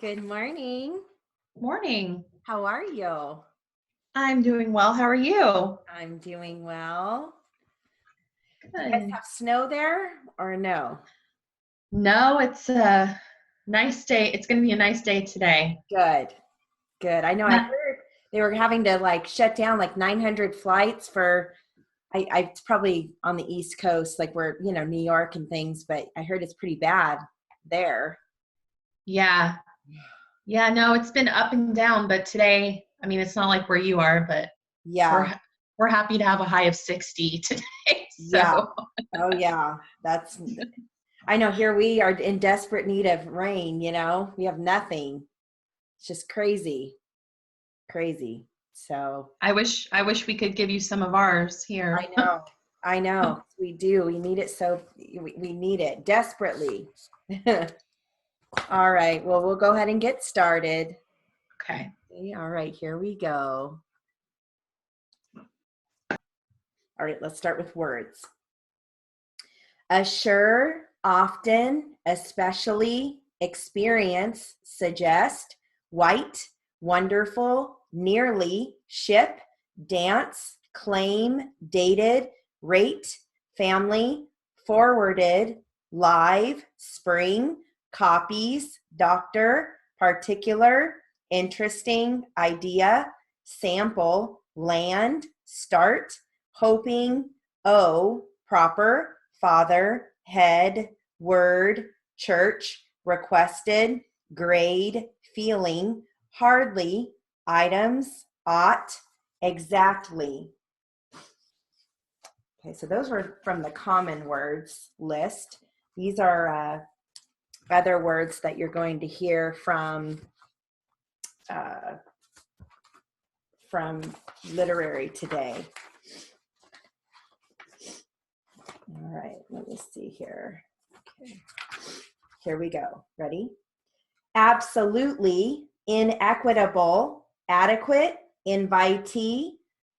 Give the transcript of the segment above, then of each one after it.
Good morning. Morning. How are you? I'm doing well. How are you? I'm doing well. Do you guys Good. have snow there or no? No, it's a nice day. It's going to be a nice day today. Good. Good. I know I Not, heard they were having to shut down 900 flights for it's probably on the East Coast, like where, New York and things, but I heard it's pretty bad there. yeah. Yeah, no, it's been up and down, but today, I mean, it's not like where you are, but we're Yeah. we're happy to have a high of 60 today. Yeah. So, Oh yeah. I know here we are in desperate need of rain, We have nothing. It's just crazy. Crazy. So I wish we could give you some of ours here. I know. I know. We do. We need it we need it desperately. All right. Well, we'll go ahead and get started. Okay. Okay, all right, here we go. All right, let's start with words. Assure, often, especially, experience, suggest, white, wonderful, nearly, ship, dance, claim, dated, rate, family, forwarded, live, spring, copies, doctor, particular, interesting, idea, sample, land, start, hoping, proper, father, head, word, church, requested, grade, feeling, hardly, items, ought, exactly. Okay, so those were from the common words list. These are other words that you're going to hear from literary today. All right, let me see here. Okay. Here we go. Ready? Absolutely, inequitable, adequate, invitee,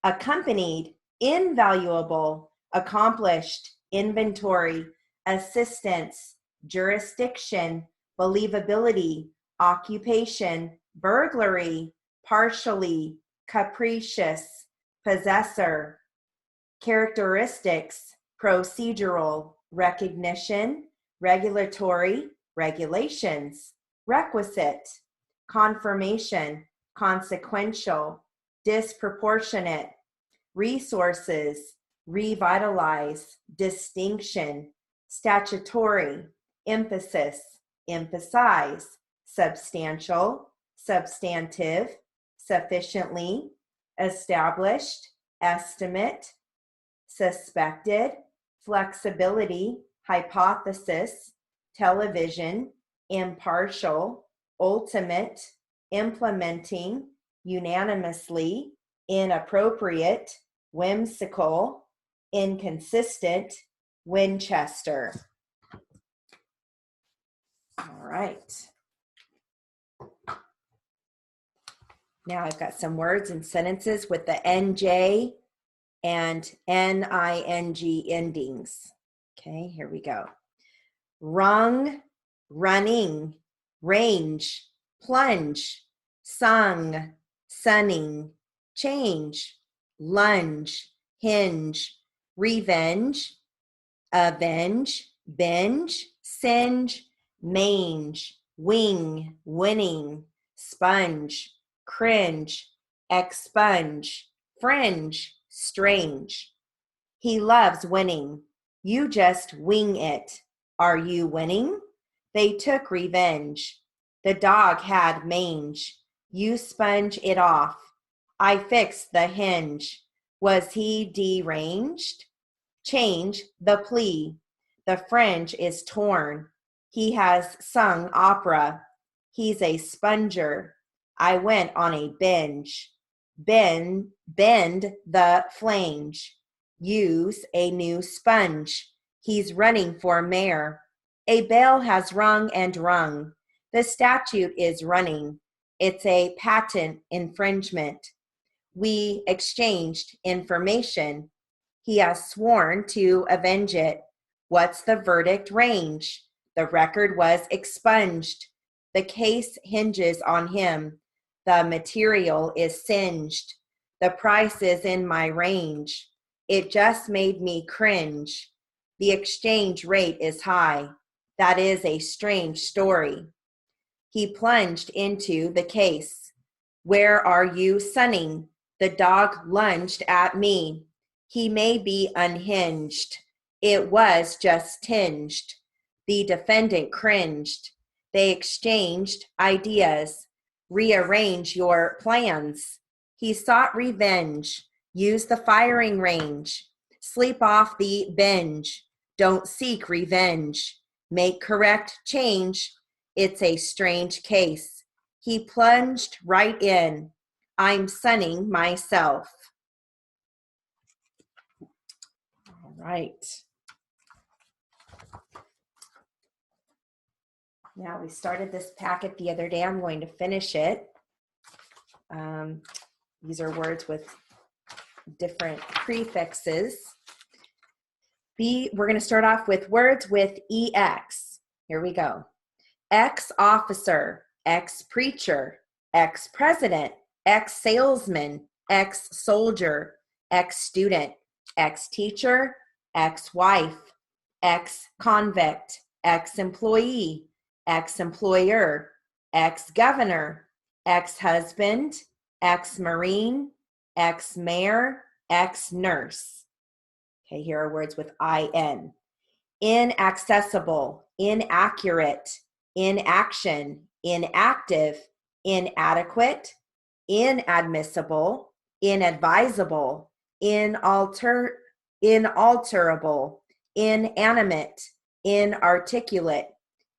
accompanied, invaluable, accomplished, inventory, assistance, jurisdiction, believability, occupation, burglary, partially, capricious, possessor, characteristics, procedural, recognition, regulatory, regulations, requisite, confirmation, consequential, disproportionate, resources, revitalize, distinction, statutory, emphasis, emphasize, substantial, substantive, sufficiently, established, estimate, suspected, flexibility, hypothesis, television, impartial, ultimate, implementing, unanimously, inappropriate, whimsical, inconsistent, Winchester. All right. Now I've got some words and sentences with the NJ and NING endings. Okay, here we go. Rung, running, range, plunge, sung, sunning, change, lunge, hinge, revenge, avenge, binge, singe, mange, wing, winning, sponge, cringe, expunge, fringe, strange. He loves winning. You just wing it. Are you winning? They took revenge. The dog had mange. You sponge it off. I fixed the hinge. Was he deranged? Change the plea. The fringe is torn. He has sung opera. He's a sponger. I went on a binge. Bend the flange. Use a new sponge. He's running for mayor. A bell has rung and rung. The statute is running. It's a patent infringement. We exchanged information. He has sworn to avenge it. What's the verdict range? The record was expunged. The case hinges on him. The material is singed. The price is in my range. It just made me cringe. The exchange rate is high. That is a strange story. He plunged into the case. Where are you, Sonny? The dog lunged at me. He may be unhinged. It was just tinged. The defendant cringed. They exchanged ideas. Rearrange your plans. He sought revenge. Use the firing range. Sleep off the bench. Don't seek revenge. Make correct change. It's a strange case. He plunged right in. I'm sunning myself. All right. Now, we started this packet the other day. I'm going to finish it. These are words with different prefixes. We're going to start off with words with EX. Here we go. Ex-officer, ex-preacher, ex-president, ex-salesman, ex-soldier, ex-student, ex-teacher, ex-wife, ex-convict, ex-employee, ex-employer, ex-governor, ex-husband, ex-marine, ex-mayor, ex-nurse. Okay, here are words with IN. Inaccessible, inaccurate, inaction, inactive, inadequate, inadmissible, inadvisable, inalterable, inanimate, inarticulate,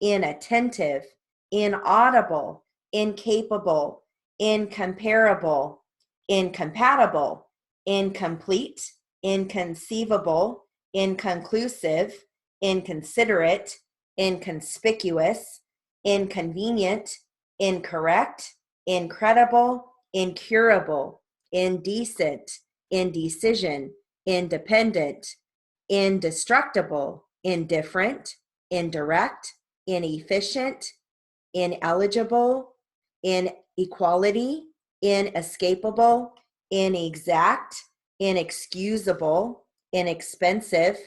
inattentive, inaudible, incapable, incomparable, incompatible, incomplete, inconceivable, inconclusive, inconsiderate, inconspicuous, inconvenient, incorrect, incredible, incurable, indecent, indecision, independent, indestructible, indifferent, indirect, inefficient, ineligible, inequality, inescapable, inexact, inexcusable, inexpensive,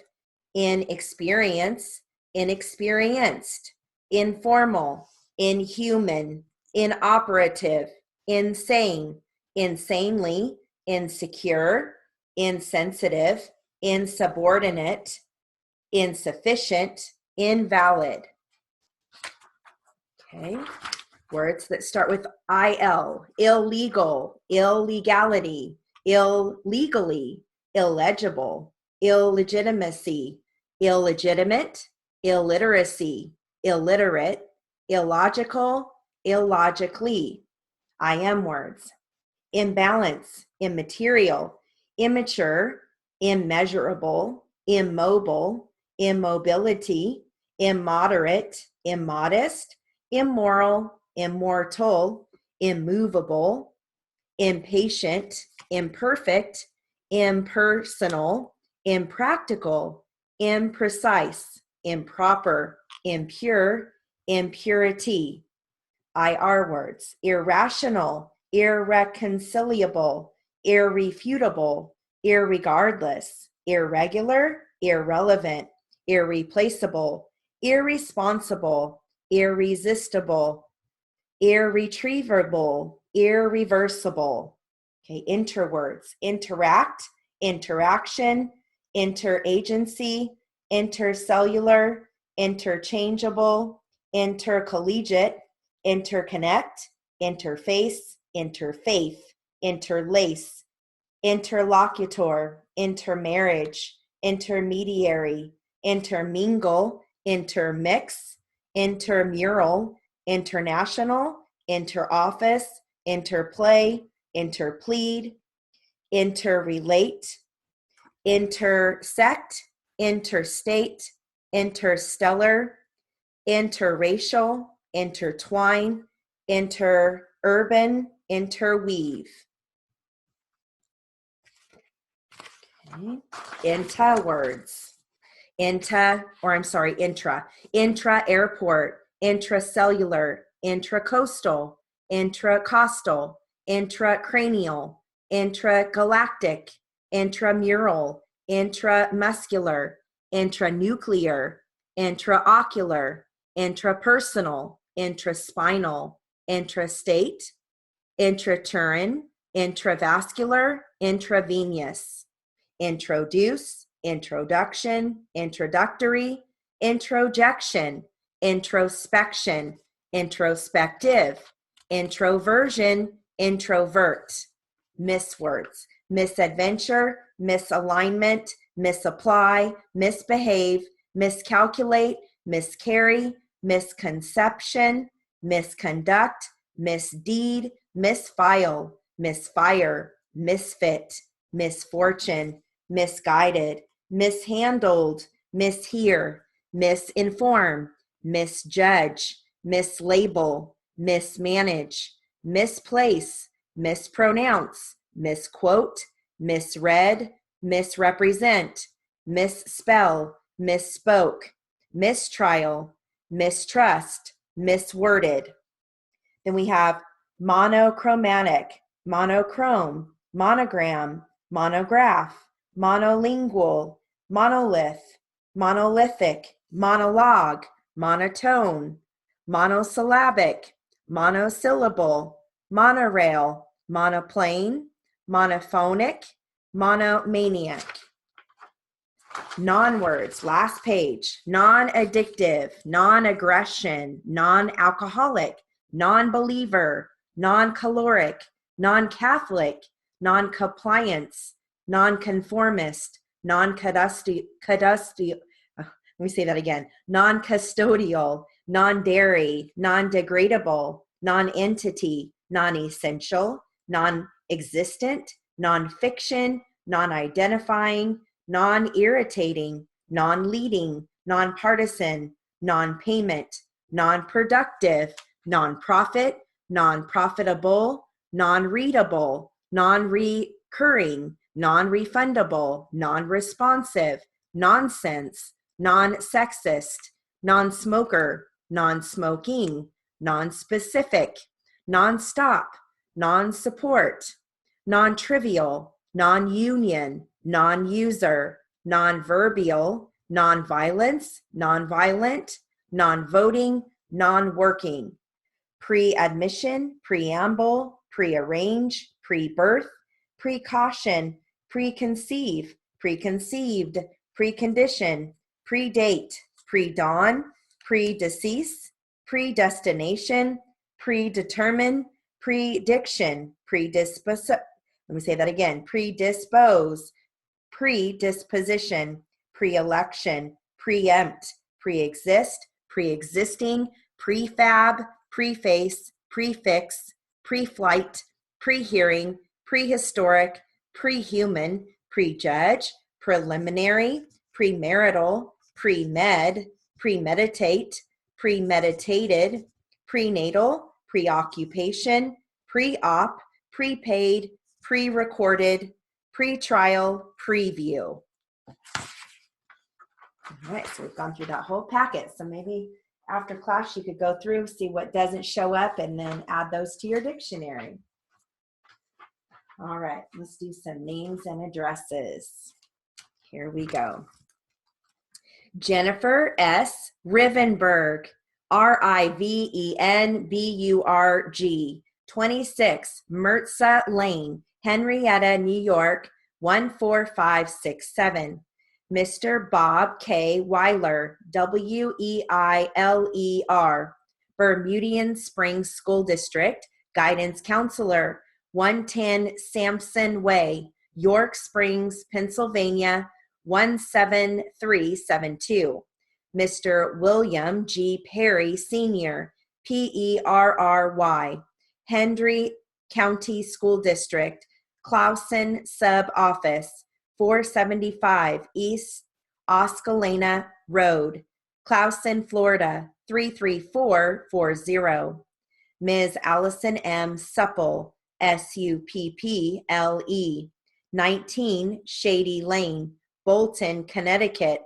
inexperience, inexperienced, informal, inhuman, inoperative, insane, insanely, insecure, insensitive, insubordinate, insufficient, invalid. Okay, words that start with IL, illegal, illegality, illegally, illegible, illegitimacy, illegitimate, illiteracy, illiterate, illogical, illogically. IM words. Imbalance, immaterial, immature, immeasurable, immobile, immobility, immoderate, immodest, immoral, immortal, immovable, impatient, imperfect, impersonal, impractical, imprecise, improper, impure, impurity. IR words. Irrational, irreconcilable, irrefutable, irregardless, irregular, irrelevant, irreplaceable, irresponsible, irresistible, irretrievable, irreversible. Okay, interwords. Interact, interaction, interagency, intercellular, interchangeable, intercollegiate, interconnect, interface, interfaith, interlace, interlocutor, intermarriage, intermediary, intermingle, intermix, intermural, international, interoffice, interplay, interplead, interrelate, intersect, interstate, interstellar, interracial, intertwine, interurban, interweave. Okay. Intra words. Intra, intra-airport, intracellular, intracoastal, intracostal, intracranial, intragalactic, intramural, intramuscular, intranuclear, intraocular, intrapersonal, intraspinal, intrastate, intrauterine, intravascular, intravenous, introduce, introduction, introductory, introjection, introspection, introspective, introversion, introvert, miswords, misadventure, misalignment, misapply, misbehave, miscalculate, miscarry, misconception, misconduct, misdeed, misfile, misfire, misfit, misfortune, misguided, mishandled, mishear, misinform, misjudge, mislabel, mismanage, misplace, mispronounce, misquote, misread, misrepresent, misspell, misspoke, mistrial, mistrust, misworded. Then we have monochromatic, monochrome, monogram, monograph, monolingual, monolith, monolithic, monologue, monotone, monosyllabic, monosyllable, monorail, monoplane, monophonic, monomaniac. Non-words, last page, non-addictive, non-aggression, non-alcoholic, non-believer, non-caloric, non-Catholic, non-compliance, non-conformist, non-custodial, let me say that again, non-custodial, non-dairy, non-degradable, non-entity, non-essential, non-existent, non-fiction, non-identifying, non-irritating, non-leading, non-partisan, non-payment, non-productive, non-profit, non-profitable, non-readable, non-recurring, non-refundable, non-responsive, nonsense, non-sexist, non-smoker, non-smoking, non-specific, non-stop, non-support, non-trivial, non-union, non-user, non-verbial, non-violence, non-violent, non-voting, non-working, pre-admission, preamble, pre-arrange, pre-birth, precaution, preconceive, preconceived, precondition, predate, pre-dawn, predecease, predestination, predetermine, prediction, predispose. Let me say that again. Predispose, predisposition, pre-election, preempt, pre-exist, pre-existing, prefab, preface, prefix, pre-flight, pre-hearing, prehistoric, pre-human, prejudge, preliminary, premarital, pre-med, premeditate, premeditated, prenatal, preoccupation, pre-op, prepaid, pre-recorded, pre-trial, preview. All right, so we've gone through that whole packet. So maybe after class you could go through, see what doesn't show up, and then add those to your dictionary. All right, let's do some names and addresses. Here we go. Jennifer S. Rivenburg, Rivenburg, 26 Mertza Lane, Henrietta, New York, 14567. Mr. Bob K. Weiler, Weiler, Bermudian Springs School District, Guidance Counselor, 110 Sampson Way, York Springs, Pennsylvania, 17372. Mr. William G. Perry, Sr., Perry, Hendry County School District, Clausen Sub-Office, 475 East Oskalena Road, Clausen, Florida, 33440. Ms. Allison M. Supple, Supple, 19 Shady Lane, Bolton, Connecticut,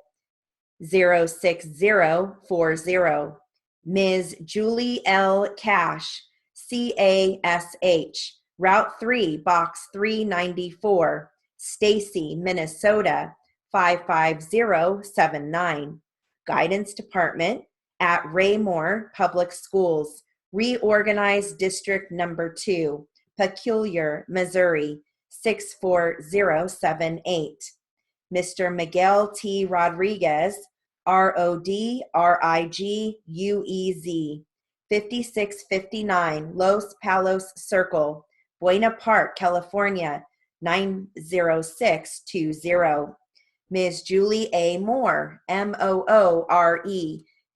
06040. Ms. Julie L. Cash, CASH, Route 3, Box 394, Stacy, Minnesota, 55079. Guidance Department at Raymore Public Schools, Reorganized District Number 2, Peculiar, Missouri, 64078. Mr. Miguel T. Rodriguez, RODRIGUEZ, 5659 Los Palos Circle, Buena Park, California, 90620. Ms. Julie A. Moore, MOORE,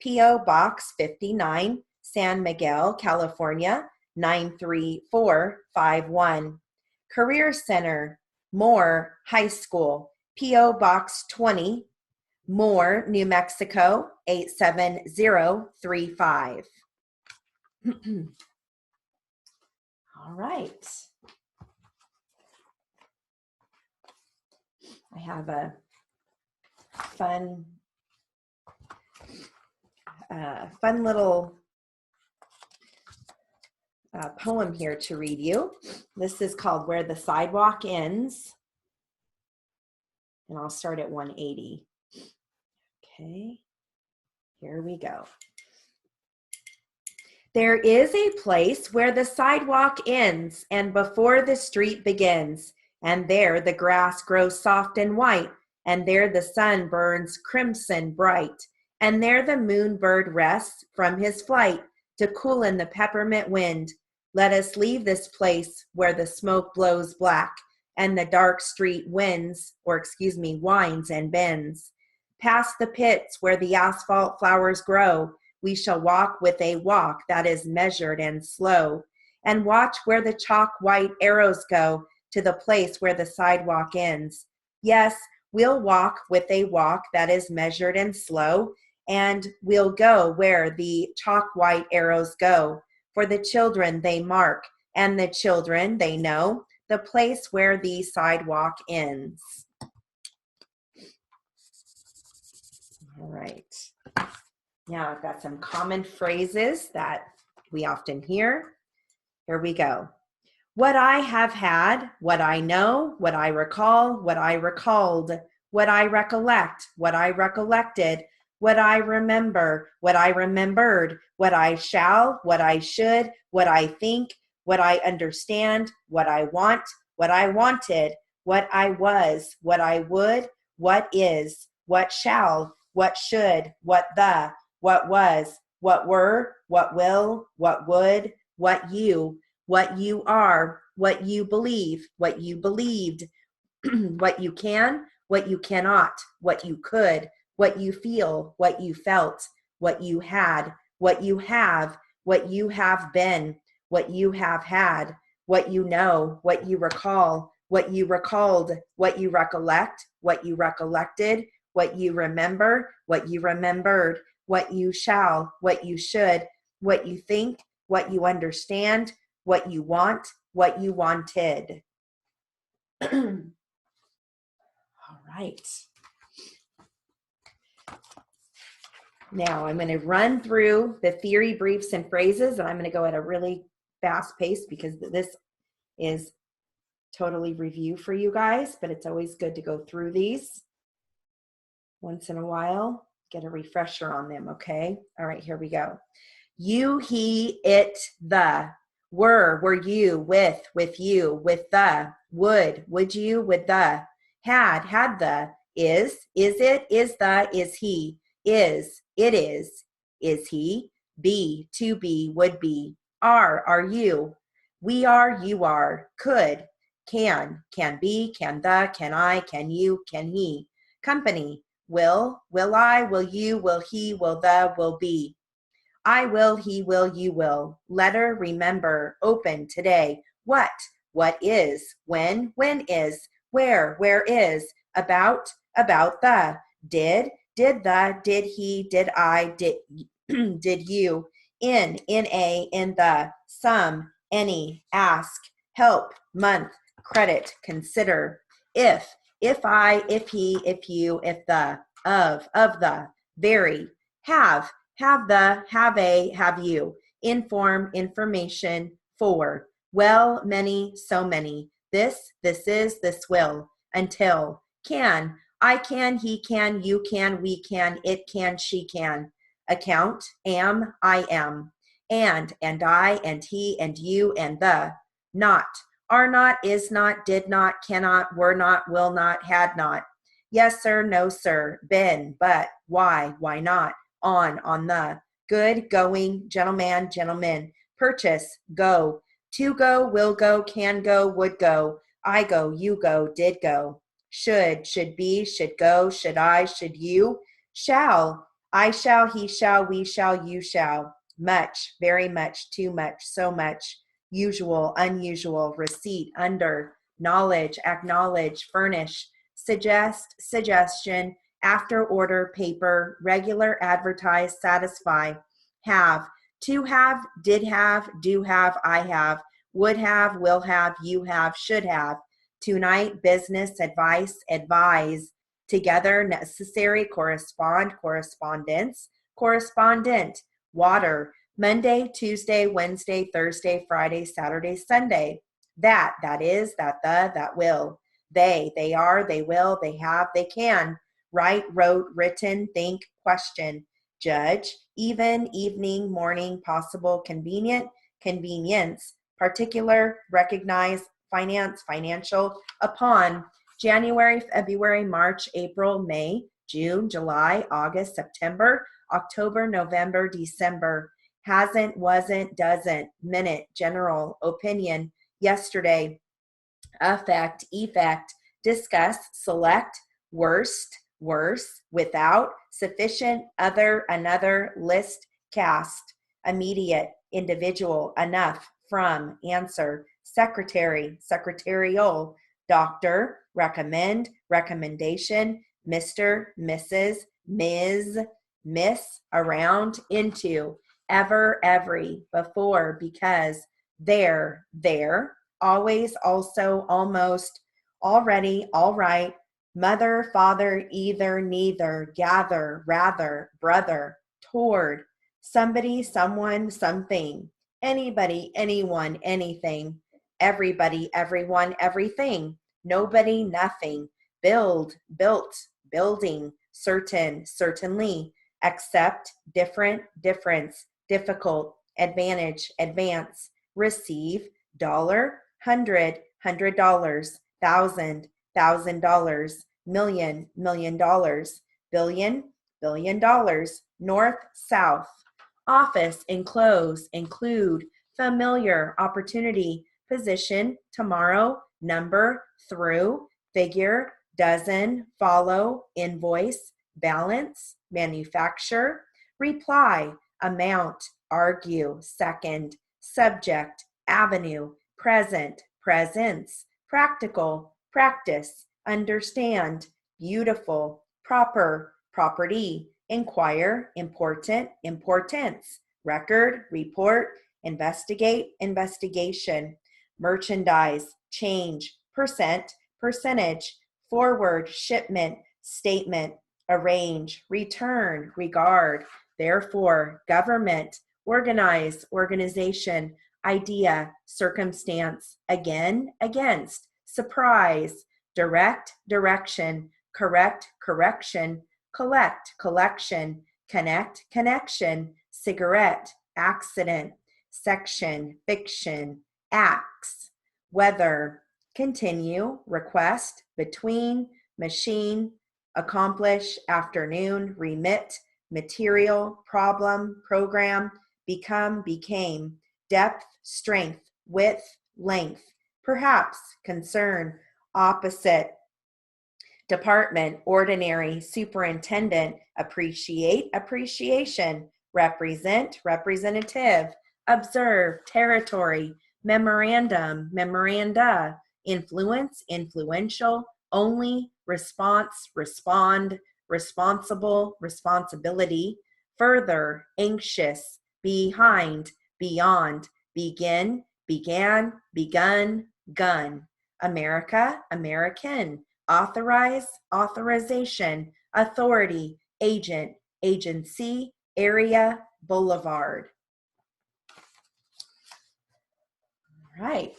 P.O. Box 59, San Miguel, California, 93451. Career Center, Moore High School, P.O. Box 20, Moore, New Mexico, 87035. All right. I have a fun little poem here to read you. This is called Where the Sidewalk Ends. And I'll start at 180. Okay, here we go. There is a place where the sidewalk ends and before the street begins, and there the grass grows soft and white, and there the sun burns crimson bright, and there the moonbird rests from his flight to cool in the peppermint wind. Let us leave this place where the smoke blows black and the dark street winds and bends. Past the pits where the asphalt flowers grow, we shall walk with a walk that is measured and slow, and watch where the chalk white arrows go to the place where the sidewalk ends. Yes, we'll walk with a walk that is measured and slow, and we'll go where the chalk white arrows go. For the children they mark, and the children they know the place where the sidewalk ends. All right. Now I've got some common phrases that we often hear. Here we go. What I have had, what I know, what I recall, what I recalled, what I recollect, what I recollected, what I remember, what I remembered, what I shall, what I should, what I think, what I understand, what I want, what I wanted, what I was, what I would, what is, what shall, what should, what the, what was, what were, what will, what would, what you are, what you believe, what you believed, what you can, what you cannot, what you could, what you feel, what you felt, what you had, what you have been, what you have had, what you know, what you recall, what you recalled, what you recollect, what you recollected, what you remember, what you remembered, what you shall, what you should, what you think, what you understand, what you want, what you wanted. All right. Now I'm going to run through the theory briefs and phrases, and I'm going to go at a really fast pace because this is totally review for you guys, but it's always good to go through these once in a while, get a refresher on them, okay? All right, here we go. You, he, it, the. Were you, with you, with the. Would you, would the. Had the. Is it, is the, is he. Is, it is he. Be, to be, would be. Are you. We are, you are. Could, can be, can the, can I, can you, can he. Company, will I, will you, will he, will the, will be. I will, he will, you will. Letter, remember, open, today. What is, when is, where is, about the. Did the, did he, did I, did you. In a, in the. Some, any, ask, help, month, credit, consider. If I, if he, if you, if the. Of the. Very, have, have the, have a, have you, inform, information, for, well, many, so many, this is, this will, until, can, I can, he can, you can, we can, it can, she can, account, am, I am, and I, and he, and you, and the, not, are not, is not, did not, cannot, were not, will not, had not, yes, sir, no, sir, been, but, why not, on the, good, going, gentleman, gentlemen, purchase, go, to go, will go, can go, would go, I go, you go, did go, should be, should go, should I, should you, shall, I shall, he shall, we shall, you shall, much, very much, too much, so much, usual, unusual, receipt, under, knowledge, acknowledge, furnish, suggest, suggestion, after order, paper, regular, advertise, satisfy, have, to have, did have, do have, I have, would have, will have, you have, should have, tonight, business, advice, advise, together, necessary, correspond, correspondence, correspondent, water, Monday, Tuesday, Wednesday, Thursday, Friday, Saturday, Sunday, that is, that the, that will, they are, they will, they have, they can, write, wrote, written, think, question, judge, even, evening, morning, possible, convenient, convenience, particular, recognize, finance, financial, upon, January, February, March, April, May, June, July, August, September, October, November, December, hasn't, wasn't, doesn't, minute, general, opinion, yesterday, affect, effect, discuss, select, worst, worse, without, sufficient, other, another, list, cast, immediate, individual, enough, from, answer, secretary, secretarial, doctor, recommend, recommendation, Mr., Mrs., Ms., miss, around, into, ever, every, before, because, there, always, also, almost, already, all right, mother, father, either, neither, gather, rather, brother, toward, somebody, someone, something, anybody, anyone, anything, everybody, everyone, everything, nobody, nothing, build, built, building, certain, certainly, accept, different, difference, difficult, advantage, advance, receive, dollar, $100, $1,000, $1,000, $1,000,000, $1,000,000,000, north, south, office, enclose, include, familiar, opportunity, position, tomorrow, number, through, figure, dozen, follow, invoice, balance, manufacture, reply, amount, argue, second, subject, avenue, present, presence, practical, practice, understand, beautiful, proper, property, inquire, important, importance, record, report, investigate, investigation, merchandise, change, percent, percentage, forward, shipment, statement, arrange, return, regard, therefore, government, organize, organization, idea, circumstance, again, against, surprise, direct, direction, correct, correction, collect, collection, connect, connection, cigarette, accident, section, fiction, acts, weather, continue, request, between, machine, accomplish, afternoon, remit, material, problem, program, become, became, depth, strength, width, length, perhaps, concern, opposite, department, ordinary, superintendent, appreciate, appreciation, represent, representative, observe, territory, memorandum, memoranda, influence, influential, only, response, respond, responsible, responsibility, further, anxious, behind, beyond, begin, began, begun, gun, America, American, authorize, authorization, authority, agent, agency, Area Boulevard. All right.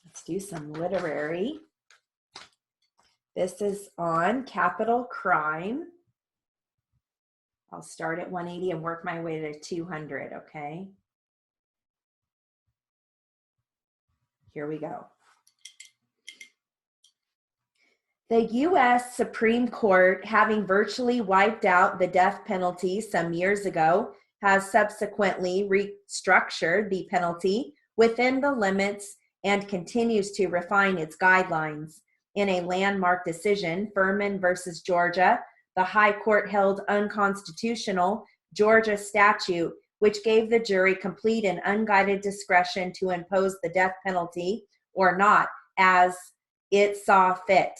Let's do some literary. This is on capital crime. I'll start at 180 and work my way to 200, okay? Here we go. The U.S. Supreme Court, having virtually wiped out the death penalty some years ago, has subsequently restructured the penalty within the limits and continues to refine its guidelines. In a landmark decision, Furman versus Georgia, the High Court held unconstitutional Georgia statute, which gave the jury complete and unguided discretion to impose the death penalty or not, as it saw fit.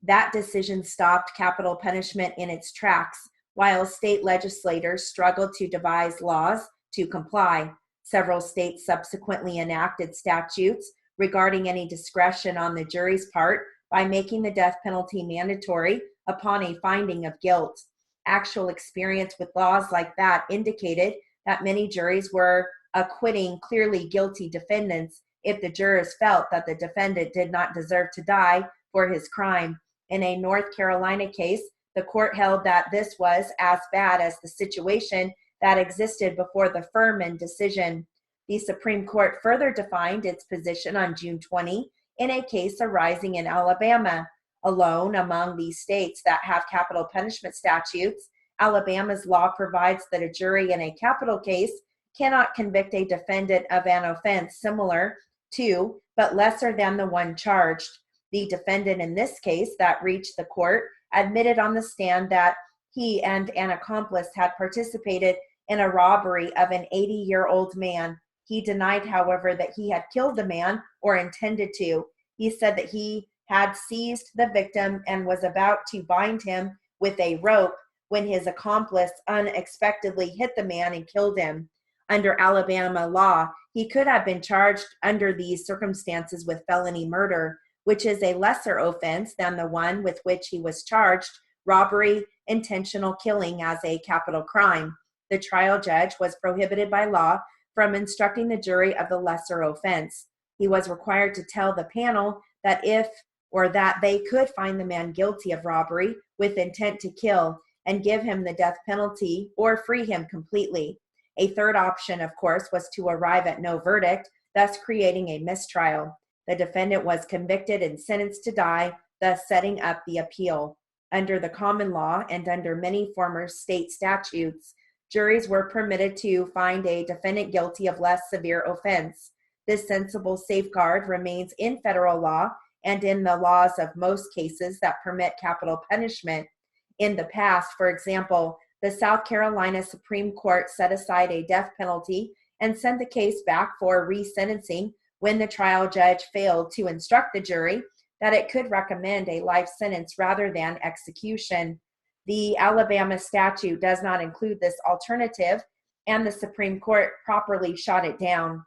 That decision stopped capital punishment in its tracks, while state legislators struggled to devise laws to comply. Several states subsequently enacted statutes regarding any discretion on the jury's part by making the death penalty mandatory upon a finding of guilt. Actual experience with laws like that indicated that many juries were acquitting clearly guilty defendants if the jurors felt that the defendant did not deserve to die for his crime. In a North Carolina case, the court held that this was as bad as the situation that existed before the Furman decision. The Supreme Court further defined its position on June 20 in a case arising in Alabama. Alone among the states that have capital punishment statutes, Alabama's law provides that a jury in a capital case cannot convict a defendant of an offense similar to, but lesser than the one charged. The defendant in this case that reached the court admitted on the stand that he and an accomplice had participated in a robbery of an 80-year-old man. He denied, however, that he had killed the man or intended to. He said that he had seized the victim and was about to bind him with a rope when his accomplice unexpectedly hit the man and killed him. Under Alabama law, he could have been charged under these circumstances with felony murder, which is a lesser offense than the one with which he was charged, robbery, intentional killing, as a capital crime. The trial judge was prohibited by law from instructing the jury of the lesser offense. He was required to tell the panel that that they could find the man guilty of robbery with intent to kill and give him the death penalty or free him completely. A third option, of course, was to arrive at no verdict, thus creating a mistrial. The defendant was convicted and sentenced to die, thus setting up the appeal. Under the common law and under many former state statutes, juries were permitted to find a defendant guilty of less severe offense. This sensible safeguard remains in federal law and in the laws of most cases that permit capital punishment. In the past, for example, the South Carolina Supreme Court set aside a death penalty and sent the case back for resentencing when the trial judge failed to instruct the jury that it could recommend a life sentence rather than execution. The Alabama statute does not include this alternative, and the Supreme Court properly shot it down.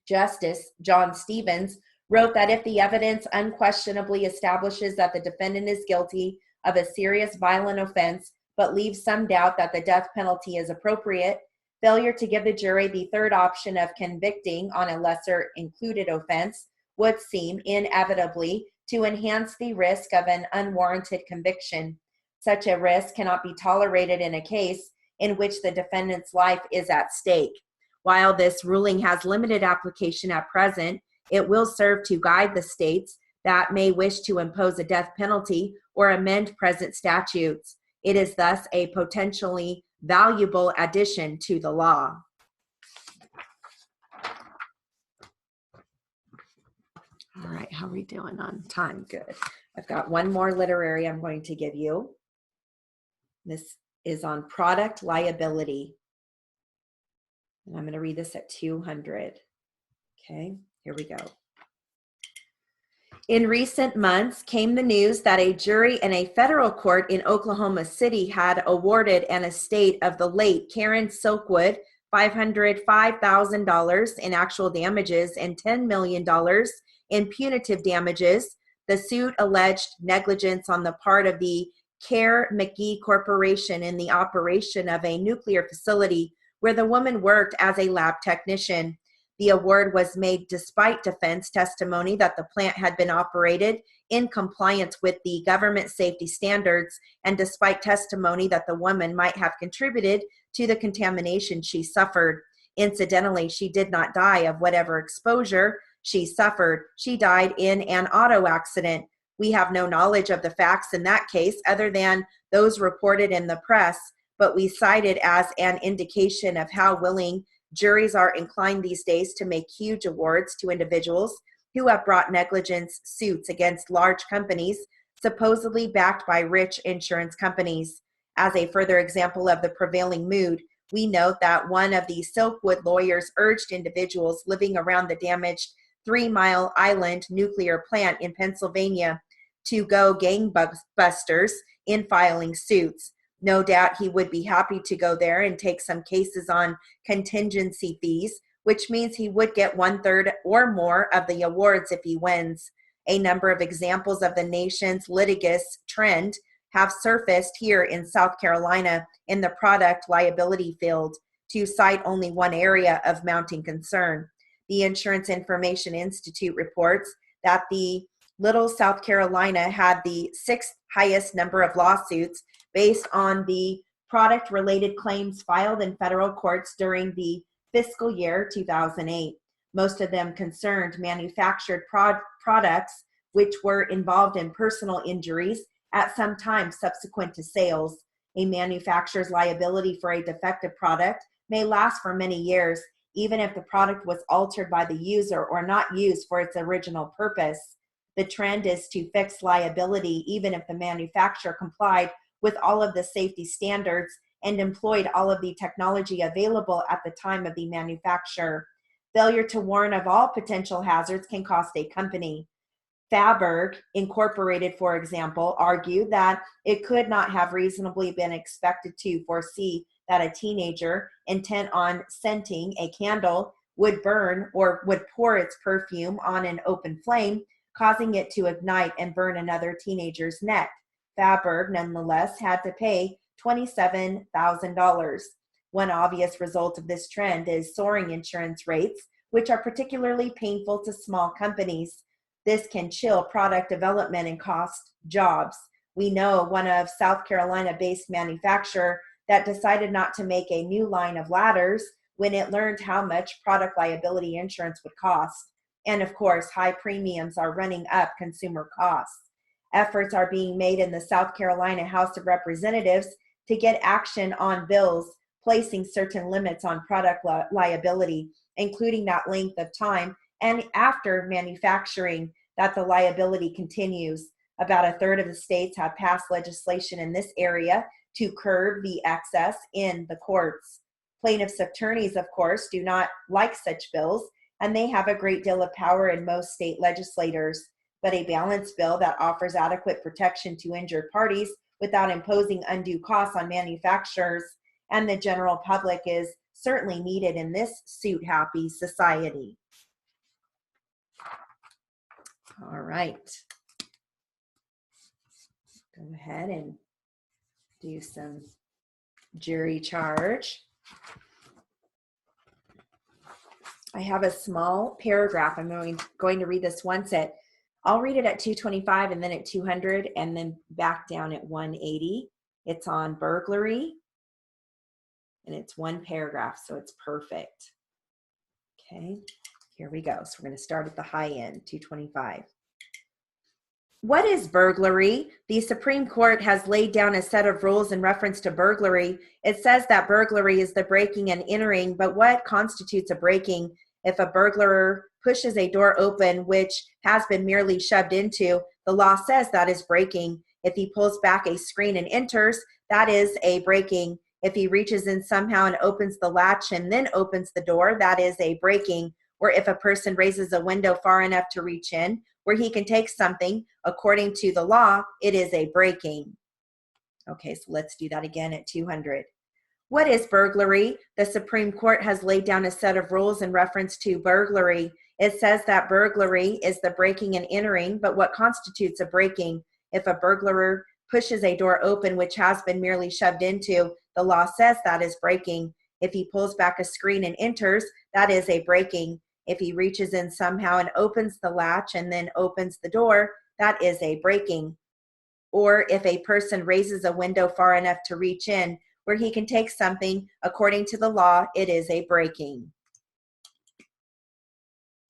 Justice John Stevens wrote that if the evidence unquestionably establishes that the defendant is guilty of a serious violent offense, but leaves some doubt that the death penalty is appropriate, failure to give the jury the third option of convicting on a lesser included offense would seem inevitably to enhance the risk of an unwarranted conviction. Such a risk cannot be tolerated in a case in which the defendant's life is at stake. While this ruling has limited application at present, it will serve to guide the states that may wish to impose a death penalty or amend present statutes. It is thus a potentially valuable addition to the law. All right, how are we doing on time? Good. I've got one more literary I'm going to give you. This is on product liability. And I'm going to read this at 200. Okay, here we go. In recent months came the news that a jury in a federal court in Oklahoma City had awarded an estate of the late Karen Silkwood $505,000 in actual damages and $10 million in punitive damages The suit alleged negligence on the part of the Care McGee Corporation in the operation of a nuclear facility where the woman worked as a lab technician. The award was made despite defense testimony that the plant had been operated in compliance with the government safety standards, and despite testimony that the woman might have contributed to the contamination she suffered. Incidentally, she did not die of whatever exposure she suffered. She died in an auto accident. We have no knowledge of the facts in that case other than those reported in the press, but we cite it as an indication of how willing juries are inclined these days to make huge awards to individuals who have brought negligence suits against large companies, supposedly backed by rich insurance companies. As a further example of the prevailing mood, we note that one of the Silkwood lawyers urged individuals living around the damaged 3 Mile Island nuclear plant in Pennsylvania to go gangbusters in filing suits. No doubt he would be happy to go there and take some cases on contingency fees, which means he would get 1/3 or more of the awards if he wins. A number of examples of the nation's litigious trend have surfaced here in South Carolina in the product liability field, to cite only one area of mounting concern. The Insurance Information Institute reports that the Little South Carolina had the 6th highest number of lawsuits based on the product-related claims filed in federal courts during the fiscal year 2008. Most of them concerned manufactured products which were involved in personal injuries at some time subsequent to sales. A manufacturer's liability for a defective product may last for many years, even if the product was altered by the user or not used for its original purpose. The trend is to fix liability even if the manufacturer complied with all of the safety standards and employed all of the technology available at the time of the manufacture. Failure to warn of all potential hazards can cost a company. Faberg Incorporated, for example, argued that it could not have reasonably been expected to foresee that a teenager intent on scenting a candle would burn or would pour its perfume on an open flame, causing it to ignite and burn another teenager's neck. Faberg, nonetheless, had to pay $27,000. One obvious result of this trend is soaring insurance rates, which are particularly painful to small companies. This can chill product development and cost jobs. We know one of South Carolina-based manufacturer that decided not to make a new line of ladders when it learned how much product liability insurance would cost. And of course, high premiums are running up consumer costs. Efforts are being made in the South Carolina House of Representatives to get action on bills placing certain limits on product liability, including that length of time and after manufacturing that the liability continues. About 1/3 of the states have passed legislation in this area to curb the excess in the courts. Plaintiffs' attorneys, of course, do not like such bills, and they have a great deal of power in most state legislators. But a balanced bill that offers adequate protection to injured parties without imposing undue costs on manufacturers and the general public is certainly needed in this suit-happy society. All right. Go ahead and do some jury charge. I have a small paragraph. I'm going to read this once I'll read it at 225 and then at 200 and then back down at 180. It's on burglary and it's one paragraph, so it's perfect. Okay, here we go. So we're going to start at the high end, 225. What is burglary? The Supreme Court has laid down a set of rules in reference to burglary. It says that burglary is the breaking and entering, but what constitutes a breaking? If a burglar pushes a door open, which has been merely shoved into, the law says that is breaking. If he pulls back a screen and enters, that is a breaking. If he reaches in somehow and opens the latch and then opens the door, that is a breaking. Or if a person raises a window far enough to reach in, where he can take something, according to the law, it is a breaking. Okay, so let's do that again at 200. What is burglary? The Supreme Court has laid down a set of rules in reference to burglary. It says that burglary is the breaking and entering, but what constitutes a breaking? If a burglar pushes a door open which has been merely shoved into, the law says that is breaking. If he pulls back a screen and enters, that is a breaking. If he reaches in somehow and opens the latch and then opens the door, that is a breaking. Or if a person raises a window far enough to reach in, where he can take something, according to the law, it is a breaking.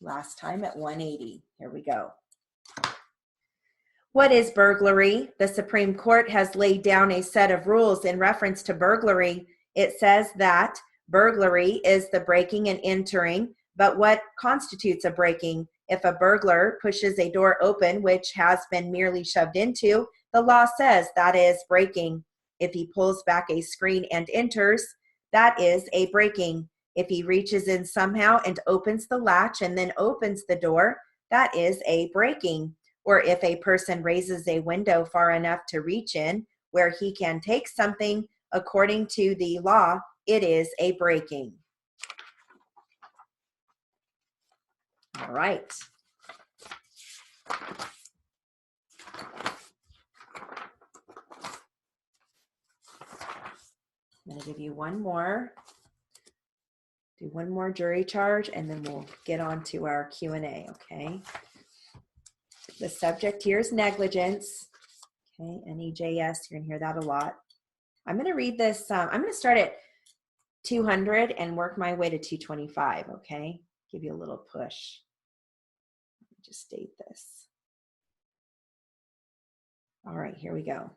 Last time at 180. Here we go. What is burglary? The Supreme Court has laid down a set of rules in reference to burglary. It says that burglary is the breaking and entering, but what constitutes a breaking? If a burglar pushes a door open which has been merely shoved into, the law says that is breaking. If he pulls back a screen and enters, that is a breaking. If he reaches in somehow and opens the latch and then opens the door, that is a breaking. Or if a person raises a window far enough to reach in, where he can take something, according to the law, it is a breaking. All right. I'm going to give you one more. Do one more jury charge, and then we'll get on to our Q&A, okay? The subject here is negligence. Okay, NEJS, you're going to hear that a lot. I'm going to read this. I'm going to start at 200 and work my way to 225, okay? Give you a little push. Let me just state this. All right, here we go.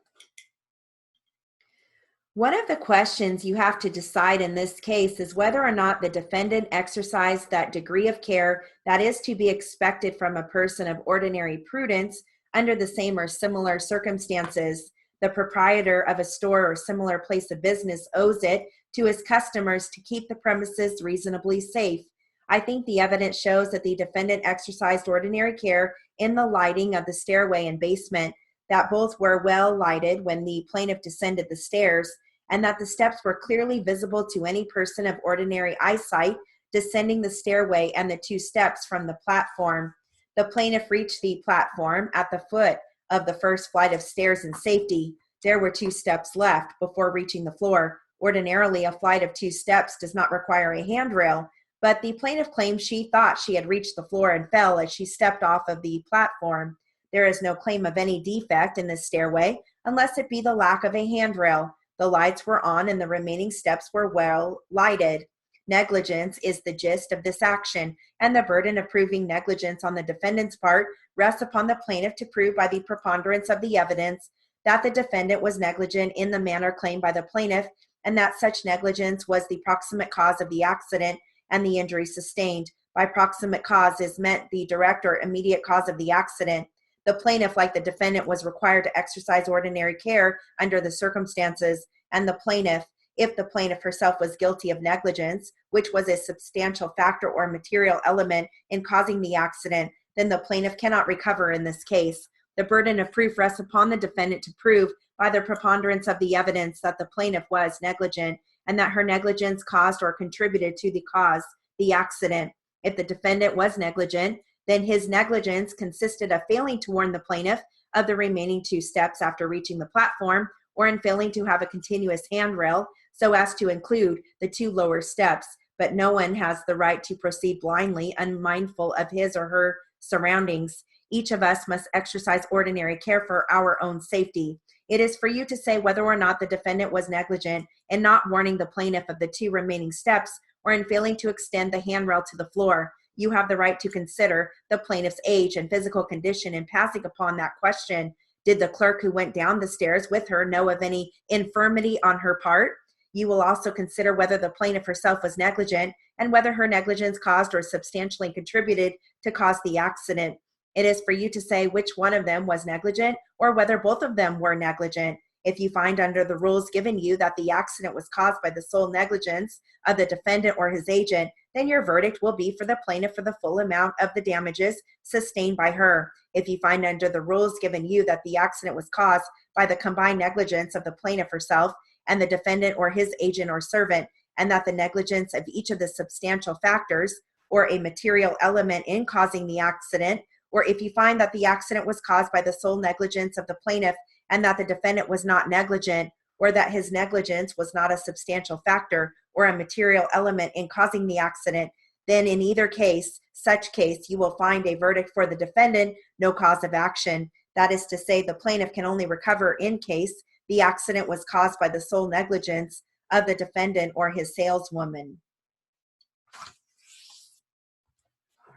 One of the questions you have to decide in this case is whether or not the defendant exercised that degree of care that is to be expected from a person of ordinary prudence under the same or similar circumstances. The proprietor of a store or similar place of business owes it to his customers to keep the premises reasonably safe. I think the evidence shows that the defendant exercised ordinary care in the lighting of the stairway and basement, that both were well lighted when the plaintiff descended the stairs, and that the steps were clearly visible to any person of ordinary eyesight descending the stairway and the 2 steps from the platform. The plaintiff reached the platform at the foot of the first flight of stairs in safety. There were 2 steps left before reaching the floor. Ordinarily, a flight of 2 steps does not require a handrail, but the plaintiff claims she thought she had reached the floor and fell as she stepped off of the platform. There is no claim of any defect in this stairway unless it be the lack of a handrail. The lights were on and the remaining steps were well lighted. Negligence is the gist of this action, and the burden of proving negligence on the defendant's part rests upon the plaintiff to prove by the preponderance of the evidence that the defendant was negligent in the manner claimed by the plaintiff, and that such negligence was the proximate cause of the accident and the injury sustained. By proximate cause is meant the direct or immediate cause of the accident. The plaintiff, like the defendant, was required to exercise ordinary care under the circumstances, and the plaintiff, if the plaintiff herself was guilty of negligence, which was a substantial factor or material element in causing the accident, then the plaintiff cannot recover in this case. The burden of proof rests upon the defendant to prove by the preponderance of the evidence that the plaintiff was negligent and that her negligence caused or contributed to the accident. If the defendant was negligent, then his negligence consisted of failing to warn the plaintiff of the remaining 2 steps after reaching the platform, or in failing to have a continuous handrail so as to include the 2 lower steps. But no one has the right to proceed blindly, unmindful of his or her surroundings. Each of us must exercise ordinary care for our own safety. It is for you to say whether or not the defendant was negligent in not warning the plaintiff of the 2 remaining steps, or in failing to extend the handrail to the floor. You have the right to consider the plaintiff's age and physical condition in passing upon that question. Did the clerk who went down the stairs with her know of any infirmity on her part? You will also consider whether the plaintiff herself was negligent and whether her negligence caused or substantially contributed to cause the accident. It is for you to say which one of them was negligent or whether both of them were negligent. If you find under the rules given you that the accident was caused by the sole negligence of the defendant or his agent, then your verdict will be for the plaintiff for the full amount of the damages sustained by her. If you find under the rules given you that the accident was caused by the combined negligence of the plaintiff herself and the defendant or his agent or servant, and that the negligence of each of the substantial factors or a material element in causing the accident, or if you find that the accident was caused by the sole negligence of the plaintiff and that the defendant was not negligent, or that his negligence was not a substantial factor or a material element in causing the accident, then in either case, such case, you will find a verdict for the defendant, no cause of action. That is to say, the plaintiff can only recover in case the accident was caused by the sole negligence of the defendant or his saleswoman.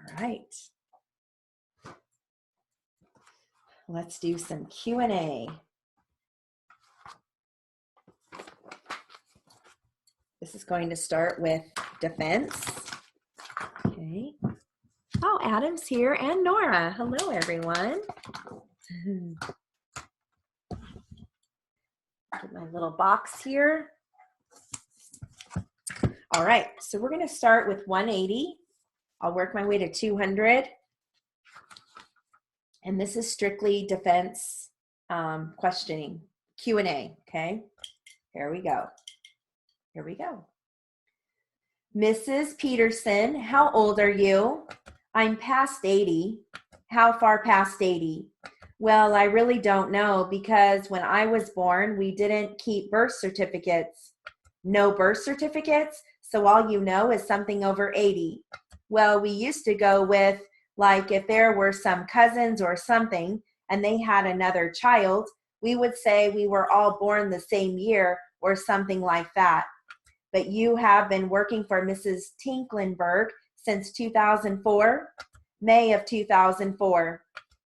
All right. Let's do some Q&A. This is going to start with defense. Okay. Oh, Adam's here and Nora. Hello, everyone. Get my little box here. All right, so we're going to start with 180. I'll work my way to 200. And this is strictly defense questioning, Q&A, okay? Here we go. Here we go. Mrs. Peterson, how old are you? I'm past 80. How far past 80? Well, I really don't know because when I was born, we didn't keep birth certificates. No birth certificates? So all you know is something over 80. Well, we used to go with, like, if there were some cousins or something and they had another child, we would say we were all born the same year or something like that. But you have been working for Mrs. Tinklenberg since 2004, May of 2004.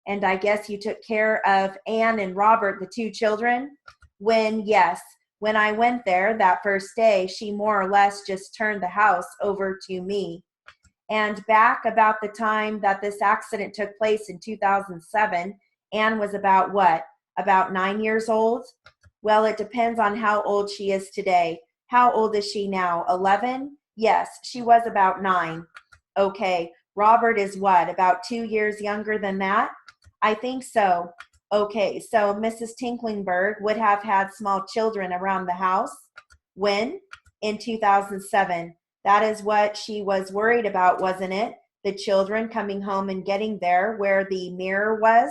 And I guess you took care of Anne and Robert, the two children? Yes, when I went there that first day, she more or less just turned the house over to me. And back about the time that this accident took place in 2007, Anne was about what? About 9 years old? Well, it depends on how old she is today. How old is she now? 11? Yes, she was about 9. Okay, Robert is what? About 2 years younger than that? I think so. Okay, so Mrs. Tinklingberg would have had small children around the house. When? In 2007. That is what she was worried about, wasn't it? The children coming home and getting there where the mirror was?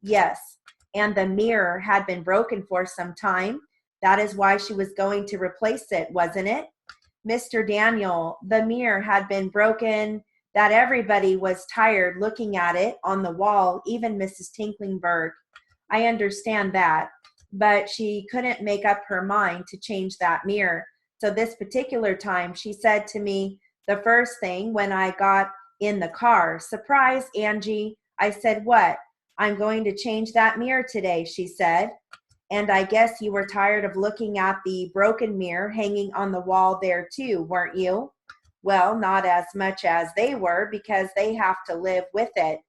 Yes, and the mirror had been broken for some time. That is why she was going to replace it, wasn't it? Mr. Daniel, the mirror had been broken, that everybody was tired looking at it on the wall, even Mrs. Tinklingberg. I understand that, but she couldn't make up her mind to change that mirror. So this particular time, she said to me, the first thing when I got in the car, surprise, Angie. I said, what? I'm going to change that mirror today, she said. And I guess you were tired of looking at the broken mirror hanging on the wall there too, weren't you? Well, not as much as they were because they have to live with it.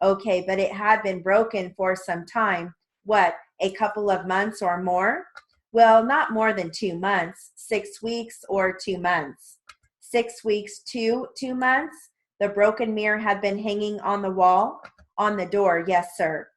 Okay, but it had been broken for some time. What, a couple of months or more? Well, not more than 2 months, 6 weeks or 2 months. 6 weeks to 2 months? The broken mirror had been hanging on the wall? On the door, yes, sir.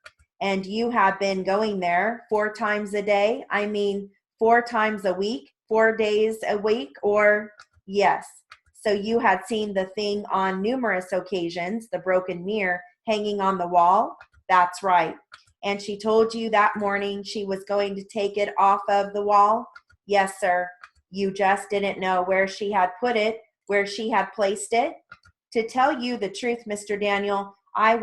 And you have been going there 4 times a day? I mean, 4 times a week, 4 days a week, or? Yes. So you had seen the thing on numerous occasions, the broken mirror hanging on the wall? That's right. And she told you that morning she was going to take it off of the wall? Yes, sir. You just didn't know where she had put it, where she had placed it? To tell you the truth, Mr. Daniel, I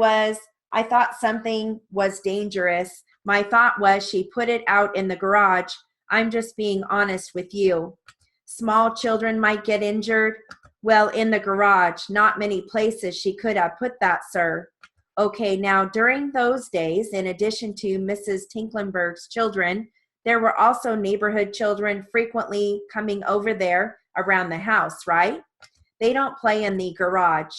thought something was dangerous. My thought was she put it out in the garage. I'm just being honest with you. Small children might get injured. Well, in the garage, not many places she could have put that, sir. Okay, now during those days, in addition to Mrs. Tinklenberg's children, there were also neighborhood children frequently coming over there around the house, right? They don't play in the garage.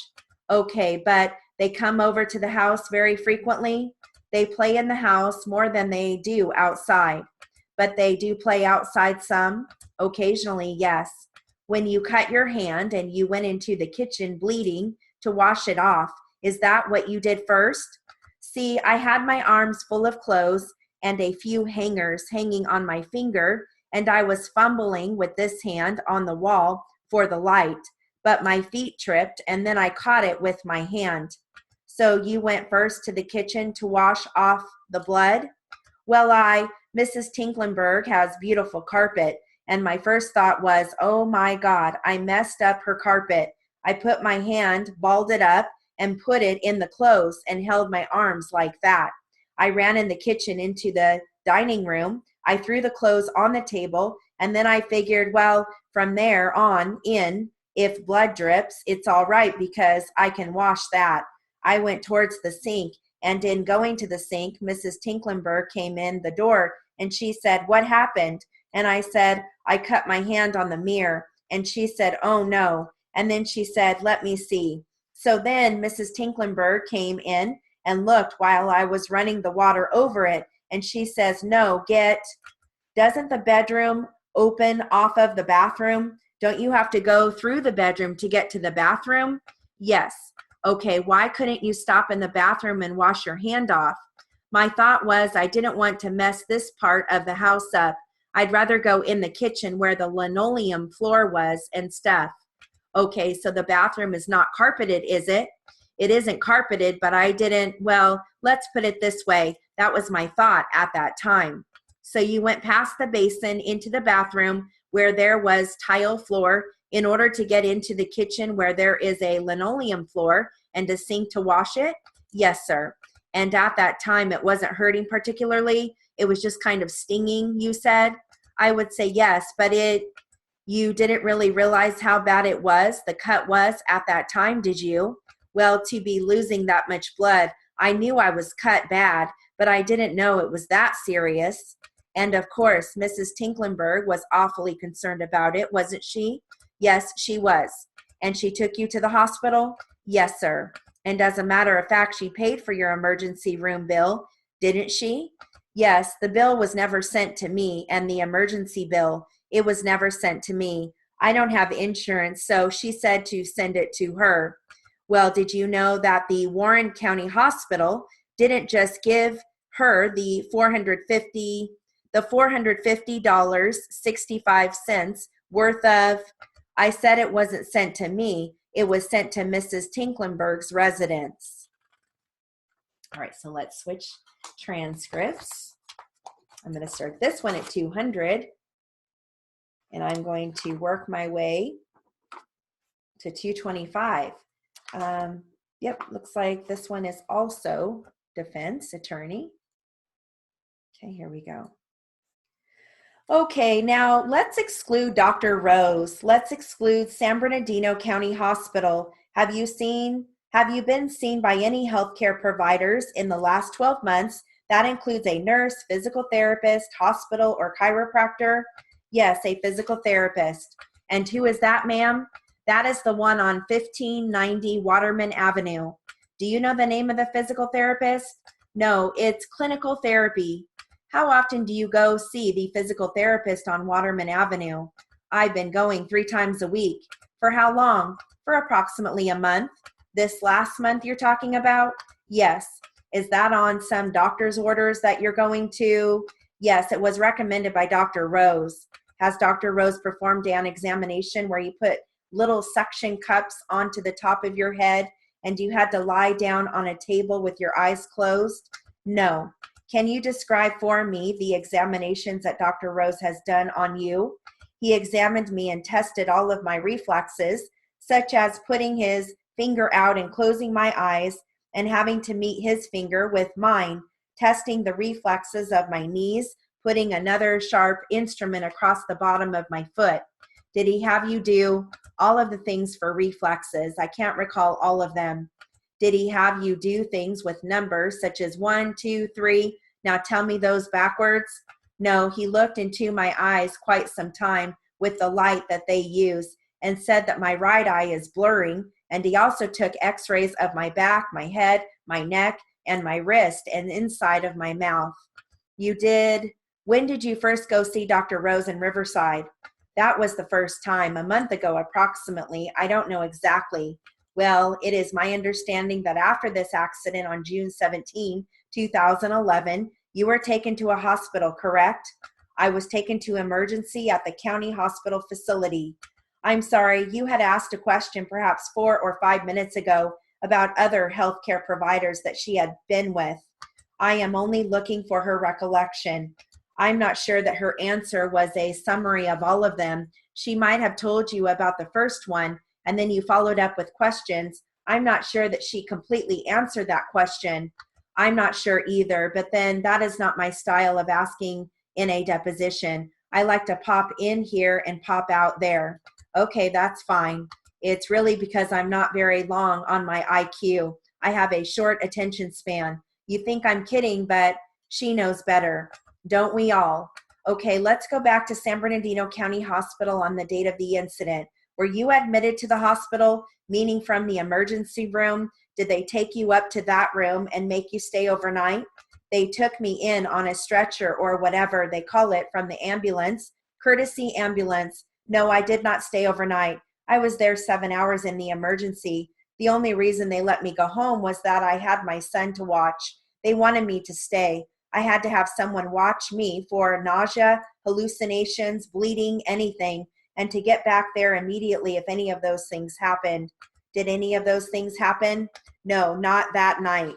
Okay, but they come over to the house very frequently. They play in the house more than they do outside, but they do play outside some. Occasionally, yes. When you cut your hand and you went into the kitchen bleeding to wash it off, is that what you did first? See, I had my arms full of clothes and a few hangers hanging on my finger, and I was fumbling with this hand on the wall for the light, but my feet tripped, and then I caught it with my hand. So you went first to the kitchen to wash off the blood? Well, Mrs. Tinklenberg has beautiful carpet, and my first thought was, oh my God, I messed up her carpet. I put my hand, balled it up, and put it in the clothes and held my arms like that. I ran in the kitchen into the dining room. I threw the clothes on the table, and then I figured, well, from there on in, if blood drips, it's all right because I can wash that. I went towards the sink, and in going to the sink, Mrs. Tinklenberg came in the door, and she said, what happened? And I said, I cut my hand on the mirror. And she said, oh no. And then she said, let me see. So then Mrs. Tinklenberg came in and looked while I was running the water over it. And she says, no, doesn't the bedroom open off of the bathroom? Don't you have to go through the bedroom to get to the bathroom? Yes. Okay, why couldn't you stop in the bathroom and wash your hand off? My thought was I didn't want to mess this part of the house up. I'd rather go in the kitchen where the linoleum floor was and stuff. Okay, so the bathroom is not carpeted, is it? It isn't carpeted, but well, let's put it this way. That was my thought at that time. So you went past the basin into the bathroom where there was tile floor in order to get into the kitchen where there is a linoleum floor and a sink to wash it? Yes, sir. And at that time, it wasn't hurting particularly. It was just kind of stinging, you said? I would say yes, but you didn't really realize how bad it was, the cut was at that time, did you? Well, to be losing that much blood, I knew I was cut bad, but I didn't know it was that serious. And of course, Mrs. Tinklenberg was awfully concerned about it, wasn't she? Yes, she was. And she took you to the hospital? Yes, sir. And as a matter of fact, she paid for your emergency room bill, didn't she? Yes, the bill was never sent to me, and the emergency bill, it was never sent to me. I don't have insurance, so she said to send it to her. Well, did you know that the Warren County Hospital didn't just give her the $450.65 worth of, I said it wasn't sent to me, it was sent to Mrs. Tinklenberg's residence. All right, so let's switch transcripts. I'm going to start this one at 200, and I'm going to work my way to 225. Yep, looks like this one is also defense attorney. Okay, here we go. Okay, now let's exclude Dr. Rose. Let's exclude San Bernardino County Hospital. Have you been seen by any healthcare providers in the last 12 months? That includes a nurse, physical therapist, hospital, or chiropractor? Yes, a physical therapist. And who is that, ma'am? That is the one on 1590 Waterman Avenue. Do you know the name of the physical therapist? No, it's clinical therapy. How often do you go see the physical therapist on Waterman Avenue? I've been going 3 times a week. For how long? For approximately a month. This last month you're talking about? Yes. Is that on some doctor's orders that you're going to? Yes, it was recommended by Dr. Rose. Has Dr. Rose performed an examination where you put little suction cups onto the top of your head and you had to lie down on a table with your eyes closed? No. Can you describe for me the examinations that Dr. Rose has done on you? He examined me and tested all of my reflexes, such as putting his finger out and closing my eyes and having to meet his finger with mine, testing the reflexes of my knees, putting another sharp instrument across the bottom of my foot. Did he have you do all of the things for reflexes? I can't recall all of them. Did he have you do things with numbers such as 1, 2, 3? Now tell me those backwards. No, he looked into my eyes quite some time with the light that they use and said that my right eye is blurring, and he also took x-rays of my back, my head, my neck, and my wrist and inside of my mouth. You did? When did you first go see Dr. Rose in Riverside? That was the first time, a month ago approximately. I don't know exactly. Well, it is my understanding that after this accident on June 17, 2011, you were taken to a hospital, correct? I was taken to emergency at the county hospital facility. I'm sorry, you had asked a question perhaps 4 or 5 minutes ago about other healthcare providers that she had been with. I am only looking for her recollection. I'm not sure that her answer was a summary of all of them. She might have told you about the first one, and then you followed up with questions. I'm not sure that she completely answered that question. I'm not sure either, but then that is not my style of asking in a deposition. I like to pop in here and pop out there. Okay, that's fine. It's really because I'm not very long on my IQ. I have a short attention span. You think I'm kidding, but she knows better. Don't we all? Okay, let's go back to San Bernardino County Hospital on the date of the incident. Were you admitted to the hospital, meaning from the emergency room? Did they take you up to that room and make you stay overnight? They took me in on a stretcher or whatever they call it from the ambulance, courtesy ambulance. No, I did not stay overnight. I was there 7 hours in the emergency. The only reason they let me go home was that I had my son to watch. They wanted me to stay. I had to have someone watch me for nausea, hallucinations, bleeding, anything, and to get back there immediately if any of those things happened. Did any of those things happen? No, not that night.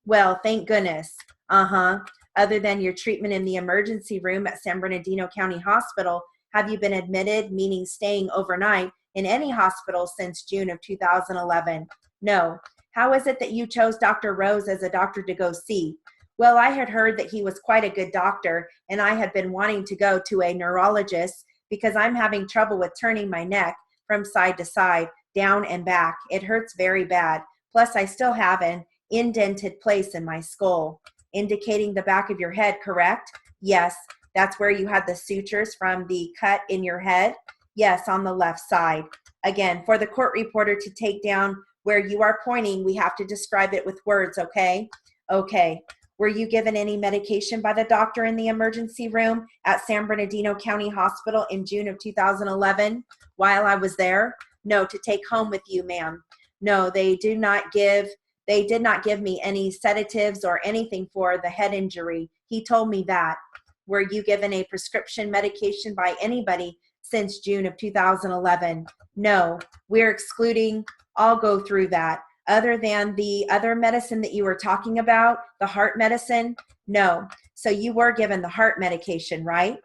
Well, thank goodness. Other than your treatment in the emergency room at San Bernardino County Hospital, have you been admitted, meaning staying overnight, in any hospital since June of 2011? No. How is it that you chose Dr. Rose as a doctor to go see? Well, I had heard that he was quite a good doctor, and I had been wanting to go to a neurologist because I'm having trouble with turning my neck from side to side, down and back. It hurts very bad. Plus, I still have an indented place in my skull, indicating the back of your head, correct? Yes, that's where you had the sutures from the cut in your head. Yes, on the left side. Again, for the court reporter to take down where you are pointing, we have to describe it with words, okay? Okay. Were you given any medication by the doctor in the emergency room at San Bernardino County Hospital in June of 2011 while I was there? No, to take home with you, ma'am. No, they did not give me any sedatives or anything for the head injury. He told me that. Were you given a prescription medication by anybody since June of 2011? No, we're excluding. I'll go through that. Other than the other medicine that you were talking about, the heart medicine? No. So you were given the heart medication, right?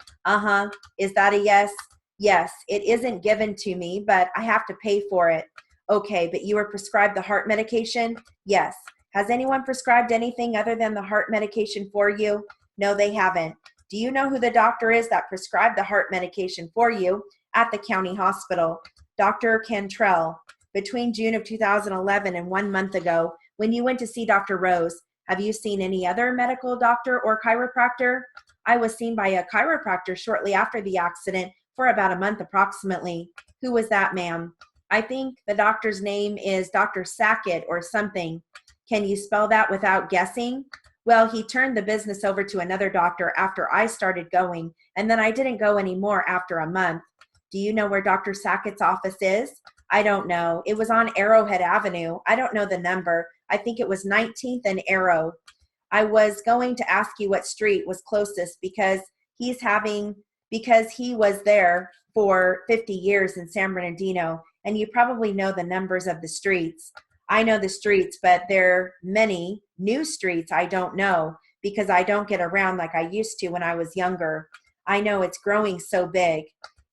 Is that a yes? Yes. It isn't given to me, but I have to pay for it. Okay, but you were prescribed the heart medication? Yes. Has anyone prescribed anything other than the heart medication for you? No, they haven't. Do you know who the doctor is that prescribed the heart medication for you at the county hospital? Dr. Cantrell. Between June of 2011 and 1 month ago, when you went to see Dr. Rose, have you seen any other medical doctor or chiropractor? I was seen by a chiropractor shortly after the accident for about a month approximately. Who was that, ma'am? I think the doctor's name is Dr. Sackett or something. Can you spell that without guessing? Well, he turned the business over to another doctor after I started going, and then I didn't go anymore after a month. Do you know where Dr. Sackett's office is? I don't know. It was on Arrowhead Avenue. I don't know the number. I think it was 19th and Arrow. I was going to ask you what street was closest because he was there for 50 years in San Bernardino, and you probably know the numbers of the streets. I know the streets, but there are many new streets I don't know because I don't get around like I used to when I was younger. I know it's growing so big.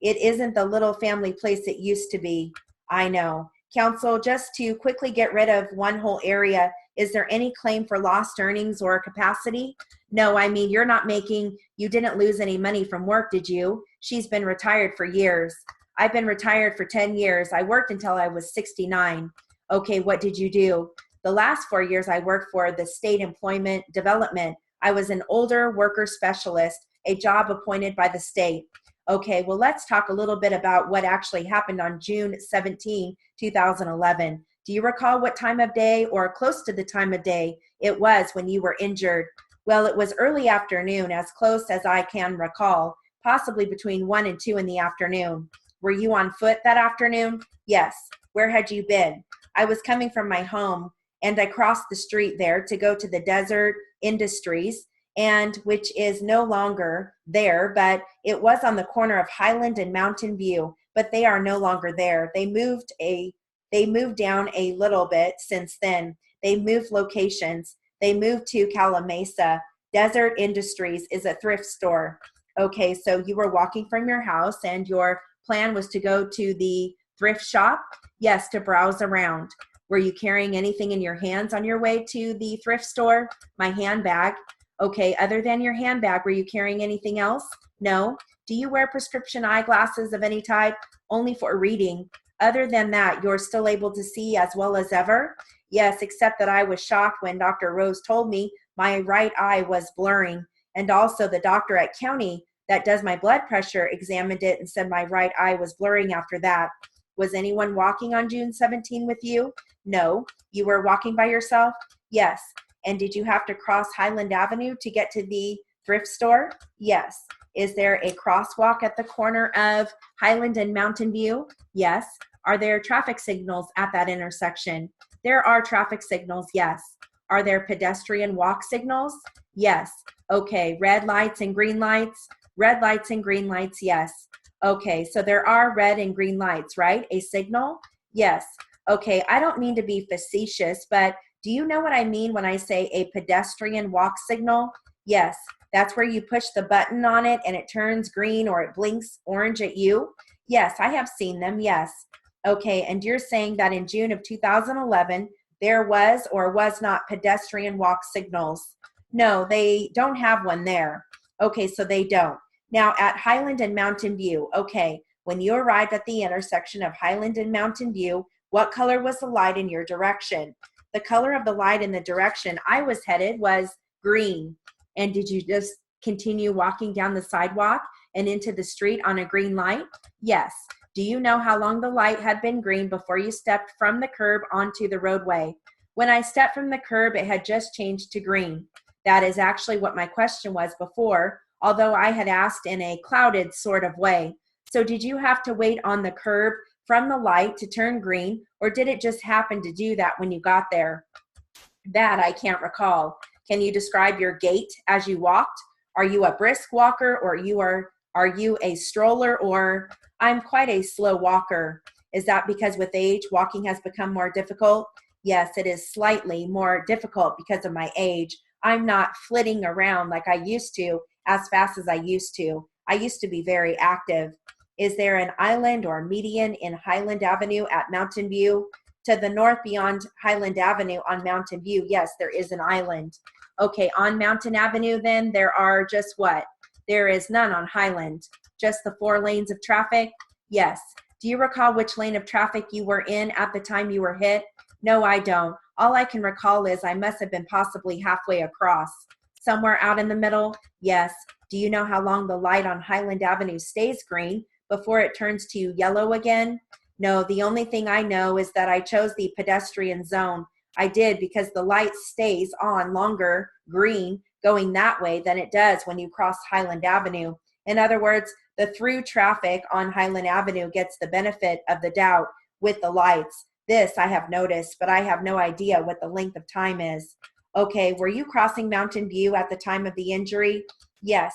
It isn't the little family place it used to be. I know. Counsel, just to quickly get rid of one whole area, is there any claim for lost earnings or capacity? No, I mean, you didn't lose any money from work, did you? She's been retired for years. I've been retired for 10 years. I worked until I was 69. Okay, what did you do? The last 4 years I worked for the State Employment Development. I was an older worker specialist, a job appointed by the state. Okay, well, let's talk a little bit about what actually happened on June 17, 2011. Do you recall what time of day or close to the time of day it was when you were injured? Well, it was early afternoon, as close as I can recall, possibly between 1 and 2 in the afternoon. Were you on foot that afternoon? Yes. Where had you been? I was coming from my home, and I crossed the street there to go to the Desert Industries and which is no longer there, but it was on the corner of Highland and Mountain View, but they are no longer there. They moved down a little bit since then. They moved locations. They moved to Calamasa. Desert Industries is a thrift store. Okay, so you were walking from your house and your plan was to go to the thrift shop? Yes, to browse around. Were you carrying anything in your hands on your way to the thrift store? My handbag. Okay, other than your handbag, were you carrying anything else? No. Do you wear prescription eyeglasses of any type? Only for reading. Other than that, you're still able to see as well as ever? Yes, except that I was shocked when Dr. Rose told me my right eye was blurring. And also the doctor at County that does my blood pressure examined it and said my right eye was blurring after that. Was anyone walking on June 17 with you? No. You were walking by yourself? Yes. And did you have to cross Highland Avenue to get to the thrift store? Yes. Is there a crosswalk at the corner of Highland and Mountain View? Yes. Are there traffic signals at that intersection? There are traffic signals, yes. Are there pedestrian walk signals? Yes. Okay, red lights and green lights? Red lights and green lights, yes. Okay, so there are red and green lights, right? A signal? Yes. Okay, I don't mean to be facetious, but do you know what I mean when I say a pedestrian walk signal? Yes, that's where you push the button on it and it turns green or it blinks orange at you. Yes, I have seen them, yes. Okay, and you're saying that in June of 2011, there was or was not pedestrian walk signals? No, they don't have one there. Okay, so they don't. Now at Highland and Mountain View, okay, when you arrived at the intersection of Highland and Mountain View, what color was the light in your direction? The color of the light in the direction I was headed was green. And did you just continue walking down the sidewalk and into the street on a green light? Yes. Do you know how long the light had been green before you stepped from the curb onto the roadway? When I stepped from the curb, it had just changed to green. That is actually what my question was before, although I had asked in a clouded sort of way. So did you have to wait on the curb from the light to turn green, or did it just happen to do that when you got there? That I can't recall. Can you describe your gait as you walked? Are you a brisk walker, or are you a stroller, or I'm quite a slow walker? Is that because with age, walking has become more difficult? Yes, it is slightly more difficult because of my age. I'm not flitting around like I used to as fast as I used to. I used to be very active. Is there an island or median in Highland Avenue at Mountain View? To the north beyond Highland Avenue on Mountain View, yes, there is an island. Okay, on Mountain Avenue then, there are just what? There is none on Highland. Just the 4 lanes of traffic? Yes. Do you recall which lane of traffic you were in at the time you were hit? No, I don't. All I can recall is I must have been possibly halfway across. Somewhere out in the middle? Yes. Do you know how long the light on Highland Avenue stays green before it turns to yellow again? No, the only thing I know is that I chose the pedestrian zone. I did because the light stays on longer green going that way than it does when you cross Highland Avenue. In other words, the through traffic on Highland Avenue gets the benefit of the doubt with the lights. This I have noticed, but I have no idea what the length of time is. Okay, were you crossing Mountain View at the time of the injury? Yes.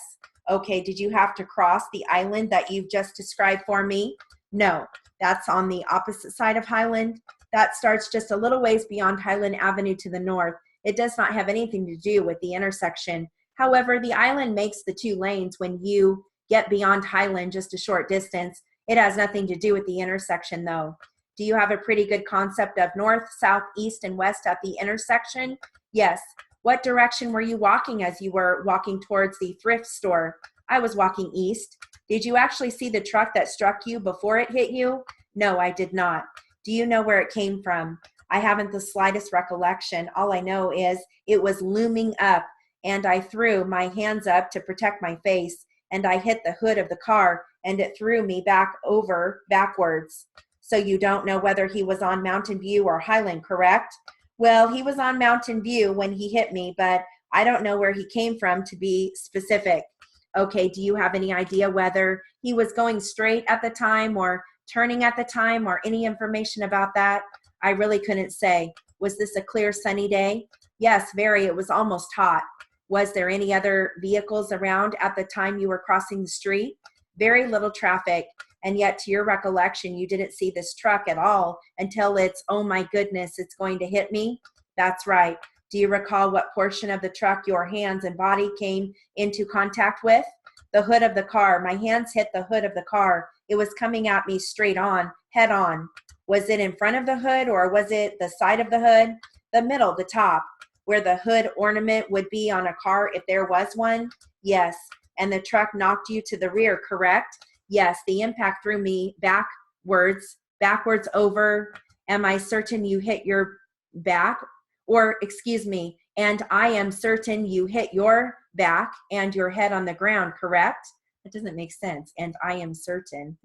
Okay, did you have to cross the island that you've just described for me? No, that's on the opposite side of Highland. That starts just a little ways beyond Highland Avenue to the north. It does not have anything to do with the intersection. However, the island makes the 2 lanes when you get beyond Highland just a short distance. It has nothing to do with the intersection though. Do you have a pretty good concept of north, south, east, and west at the intersection? Yes. What direction were you walking as you were walking towards the thrift store? I was walking east. Did you actually see the truck that struck you before it hit you? No, I did not. Do you know where it came from? I haven't the slightest recollection. All I know is it was looming up, and I threw my hands up to protect my face, and I hit the hood of the car, and it threw me backwards. So you don't know whether he was on Mountain View or Highland, correct? Well, he was on Mountain View when he hit me, but I don't know where he came from to be specific. Okay, do you have any idea whether he was going straight at the time or turning at the time or any information about that? I really couldn't say. Was this a clear sunny day? Yes, very. It was almost hot. Was there any other vehicles around at the time you were crossing the street? Very little traffic. And yet, to your recollection, you didn't see this truck at all until it's, oh my goodness, it's going to hit me? That's right. Do you recall what portion of the truck your hands and body came into contact with? The hood of the car. My hands hit the hood of the car. It was coming at me straight on, head on. Was it in front of the hood, or was it the side of the hood? The middle, the top, where the hood ornament would be on a car if there was one? Yes. And the truck knocked you to the rear, correct? Yes. The impact threw me backwards over. Am I certain you hit your back? Or, excuse me, and I am certain you hit your back and your head on the ground, correct? That doesn't make sense. And I am certain.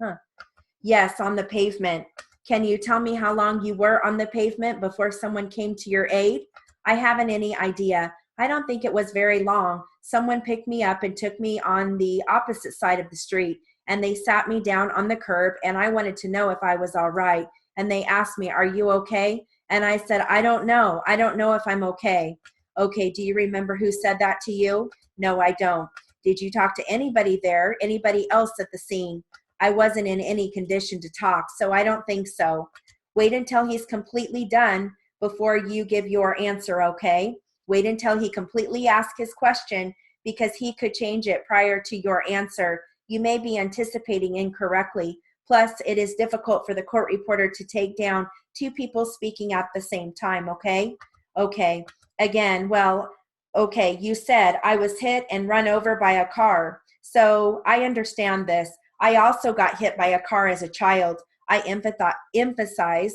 Yes, on the pavement. Can you tell me how long you were on the pavement before someone came to your aid? I haven't any idea. I don't think it was very long. Someone picked me up and took me on the opposite side of the street, and they sat me down on the curb, and I wanted to know if I was all right. And they asked me, are you okay? And I said, I don't know. I don't know if I'm okay. Okay, do you remember who said that to you? No, I don't. Did you talk to anybody there, anybody else at the scene? I wasn't in any condition to talk, so I don't think so. Wait until he's completely done before you give your answer, okay? Wait until he completely asks his question, because he could change it prior to your answer. You may be anticipating incorrectly. Plus, it is difficult for the court reporter to take down two people speaking at the same time, okay? Okay. Again, well, okay, you said I was hit and run over by a car. So I understand this. I also got hit by a car as a child. I empathize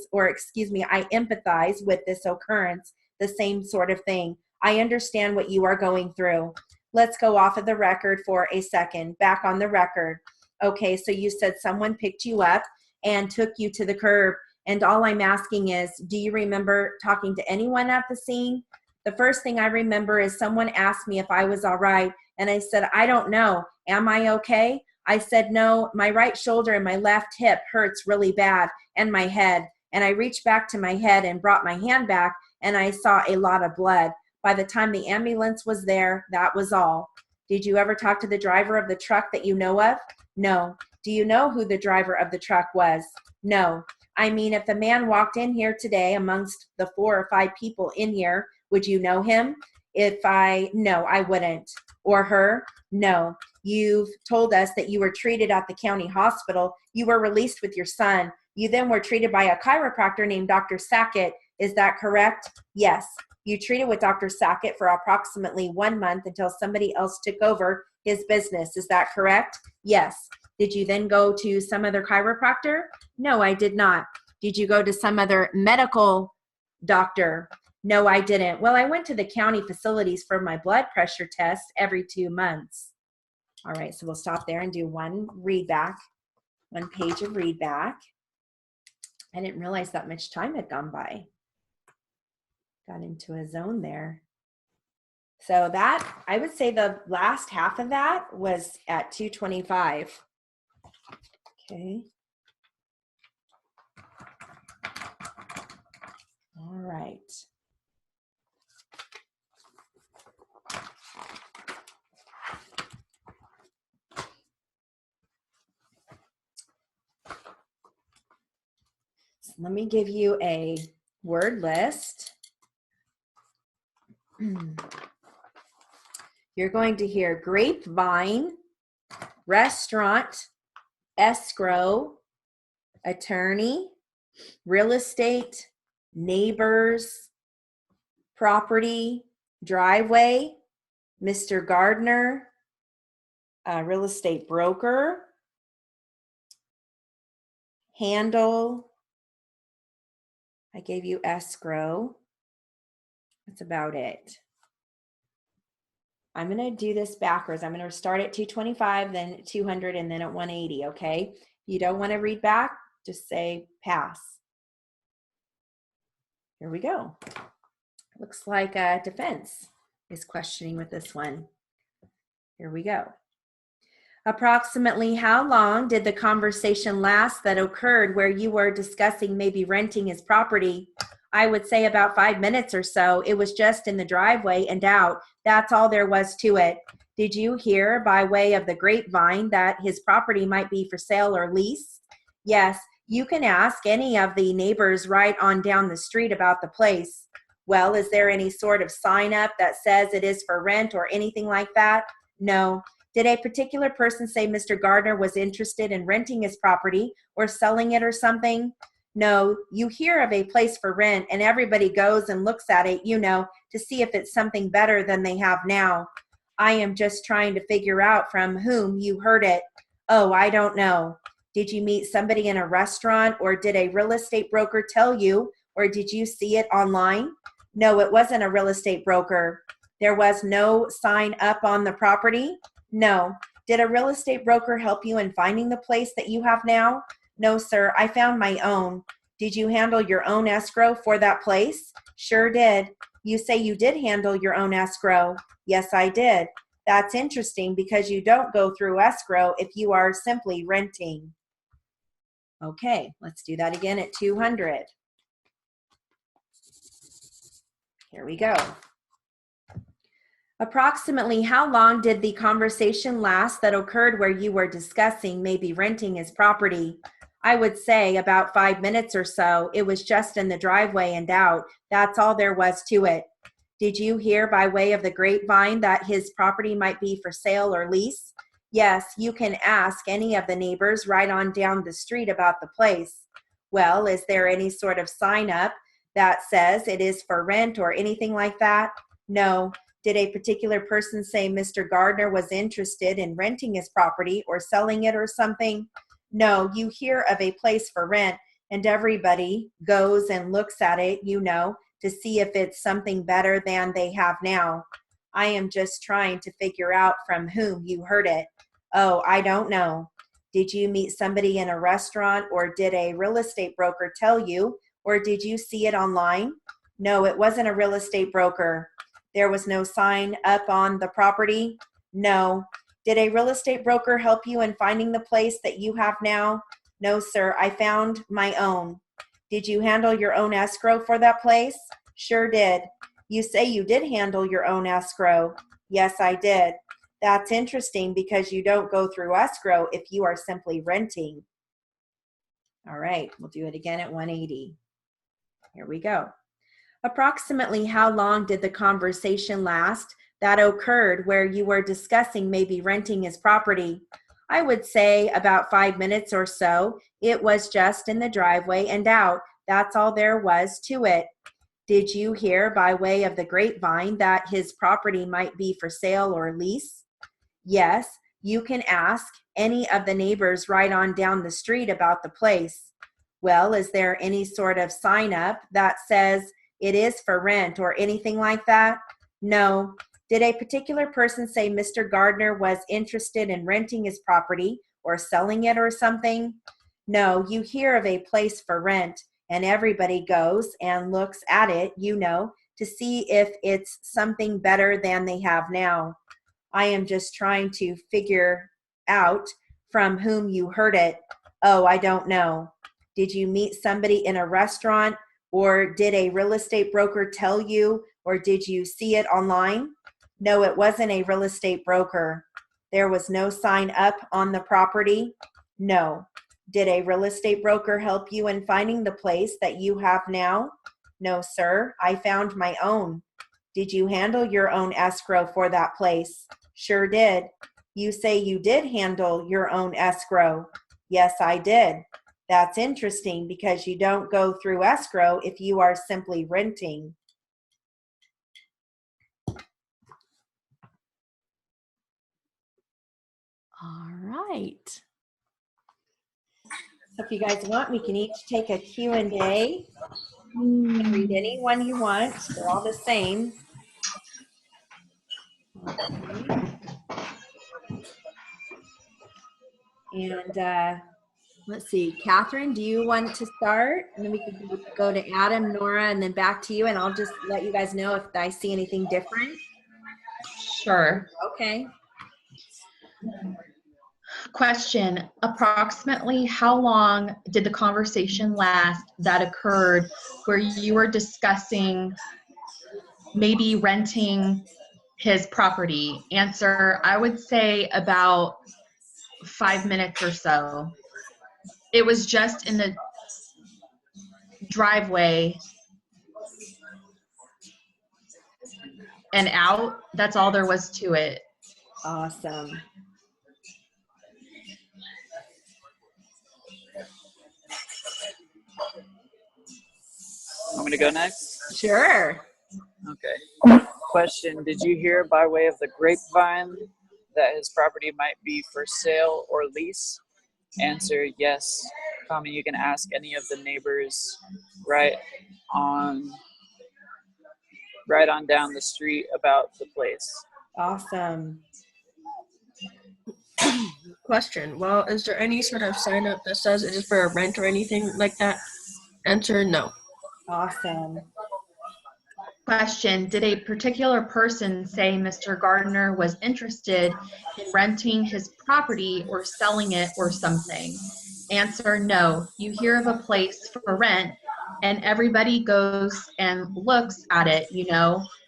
with this occurrence, the same sort of thing. I understand what you are going through. Let's go off of the record for a second. Back on the record. Okay, so you said someone picked you up and took you to the curb. And all I'm asking is, do you remember talking to anyone at the scene? The first thing I remember is someone asked me if I was all right. And I said, I don't know. Am I okay? I said, no, my right shoulder and my left hip hurts really bad, and my head. And I reached back to my head and brought my hand back, and I saw a lot of blood. By the time the ambulance was there, that was all. Did you ever talk to the driver of the truck that you know of? No. Do you know who the driver of the truck was? No. I mean, if the man walked in here today amongst the 4 or 5 people in here, would you know him? No, I wouldn't. Or her? No. You've told us that you were treated at the county hospital. You were released with your son. You then were treated by a chiropractor named Dr. Sackett. Is that correct? Yes. You treated with Dr. Sackett for approximately 1 month until somebody else took over his business. Is that correct? Yes. Did you then go to some other chiropractor? No, I did not. Did you go to some other medical doctor? No, I didn't. Well, I went to the county facilities for my blood pressure test every 2 months. All right, so we'll stop there and do one page of read back. I didn't realize that much time had gone by. Got into a zone there. So that, I would say the last half of that was at 2:25. Okay. All right. So let me give you a word list. You're going to hear grapevine, restaurant, escrow, attorney, real estate, neighbors, property, driveway, Mr. Gardner, real estate broker, handle. I gave you escrow. That's about it. I'm going to do this backwards. I'm going to start at 225, then at 200, and then at 180, okay? If you don't want to read back, just say pass. Here we go. Looks like defense is questioning with this one. Here we go. Approximately how long did the conversation last that occurred where you were discussing maybe renting his property? I would say about 5 minutes or so. It was just in the driveway and out. That's all there was to it. Did you hear by way of the grapevine that his property might be for sale or lease? Yes, you can ask any of the neighbors right on down the street about the place. Well, is there any sort of sign up that says it is for rent or anything like that? No. Did a particular person say Mr. Gardner was interested in renting his property or selling it or something? No. You hear of a place for rent and everybody goes and looks at it, to see if it's something better than they have now. I am just trying to figure out from whom you heard it. Oh, I don't know. Did you meet somebody in a restaurant, or did a real estate broker tell you, or did you see it online? No, it wasn't a real estate broker. There was no sign up on the property? No. Did a real estate broker help you in finding the place that you have now? No, sir. I found my own. Did you handle your own escrow for that place? Sure did. You say you did handle your own escrow. Yes, I did. That's interesting because you don't go through escrow if you are simply renting. Okay, let's do that again at 200. Here we go. Approximately how long did the conversation last that occurred where you were discussing maybe renting his property? I would say about 5 minutes or so. It was just in the driveway and out. That's all there was to it. Did you hear by way of the grapevine that his property might be for sale or lease? Yes, you can ask any of the neighbors right on down the street about the place. Well, is there any sort of sign up that says it is for rent or anything like that? No. Did a particular person say Mr. Gardner was interested in renting his property or selling it or something? No, you hear of a place for rent and everybody goes and looks at it, to see if it's something better than they have now. I am just trying to figure out from whom you heard it. Oh, I don't know. Did you meet somebody in a restaurant, or did a real estate broker tell you, or did you see it online? No, it wasn't a real estate broker. There was no sign up on the property? No. Did a real estate broker help you in finding the place that you have now? No, sir. I found my own. Did you handle your own escrow for that place? Sure did. You say you did handle your own escrow. Yes, I did. That's interesting because you don't go through escrow if you are simply renting. All right, we'll do it again at 180. Here we go. Approximately how long did the conversation last that occurred where you were discussing maybe renting his property? I would say about 5 minutes or so. It was just in the driveway and out. That's all there was to it. Did you hear by way of the grapevine that his property might be for sale or lease? Yes, you can ask any of the neighbors right on down the street about the place. Well, is there any sort of sign up that says it is for rent or anything like that? No. Did a particular person say Mr. Gardner was interested in renting his property or selling it or something? No, you hear of a place for rent and everybody goes and looks at it, to see if it's something better than they have now. I am just trying to figure out from whom you heard it. Oh, I don't know. Did you meet somebody in a restaurant, or did a real estate broker tell you, or did you see it online? No, it wasn't a real estate broker. There was no sign up on the property? No. Did a real estate broker help you in finding the place that you have now? No, sir. I found my own. Did you handle your own escrow for that place? Sure did. You say you did handle your own escrow. Yes, I did. That's interesting because you don't go through escrow if you are simply renting. All right. So if you guys want, we can each take a Q&A. You can read any one you want. They're all the same. And let's see, Catherine, do you want to start? And then we can go to Adam, Nora, and then back to you. And I'll just let you guys know if I see anything different. Sure. Okay. Question, approximately how long did the conversation last that occurred where you were discussing maybe renting his property? Answer, I would say about 5 minutes or so. It was just in the driveway and out. That's all there was to it. Awesome. Want me to go next? Sure. Okay. Question, did you hear by way of the grapevine that his property might be for sale or lease? Answer, yes. You can ask any of the neighbors right on down the street about the place. Awesome. Question, well, is there any sort of sign up that says it is for a rent or anything like that? Answer, no. Awesome. Question, did a particular person say Mr. Gardner was interested in renting his property or selling it or something? Answer, no. You hear of a place for rent and everybody goes and looks at it,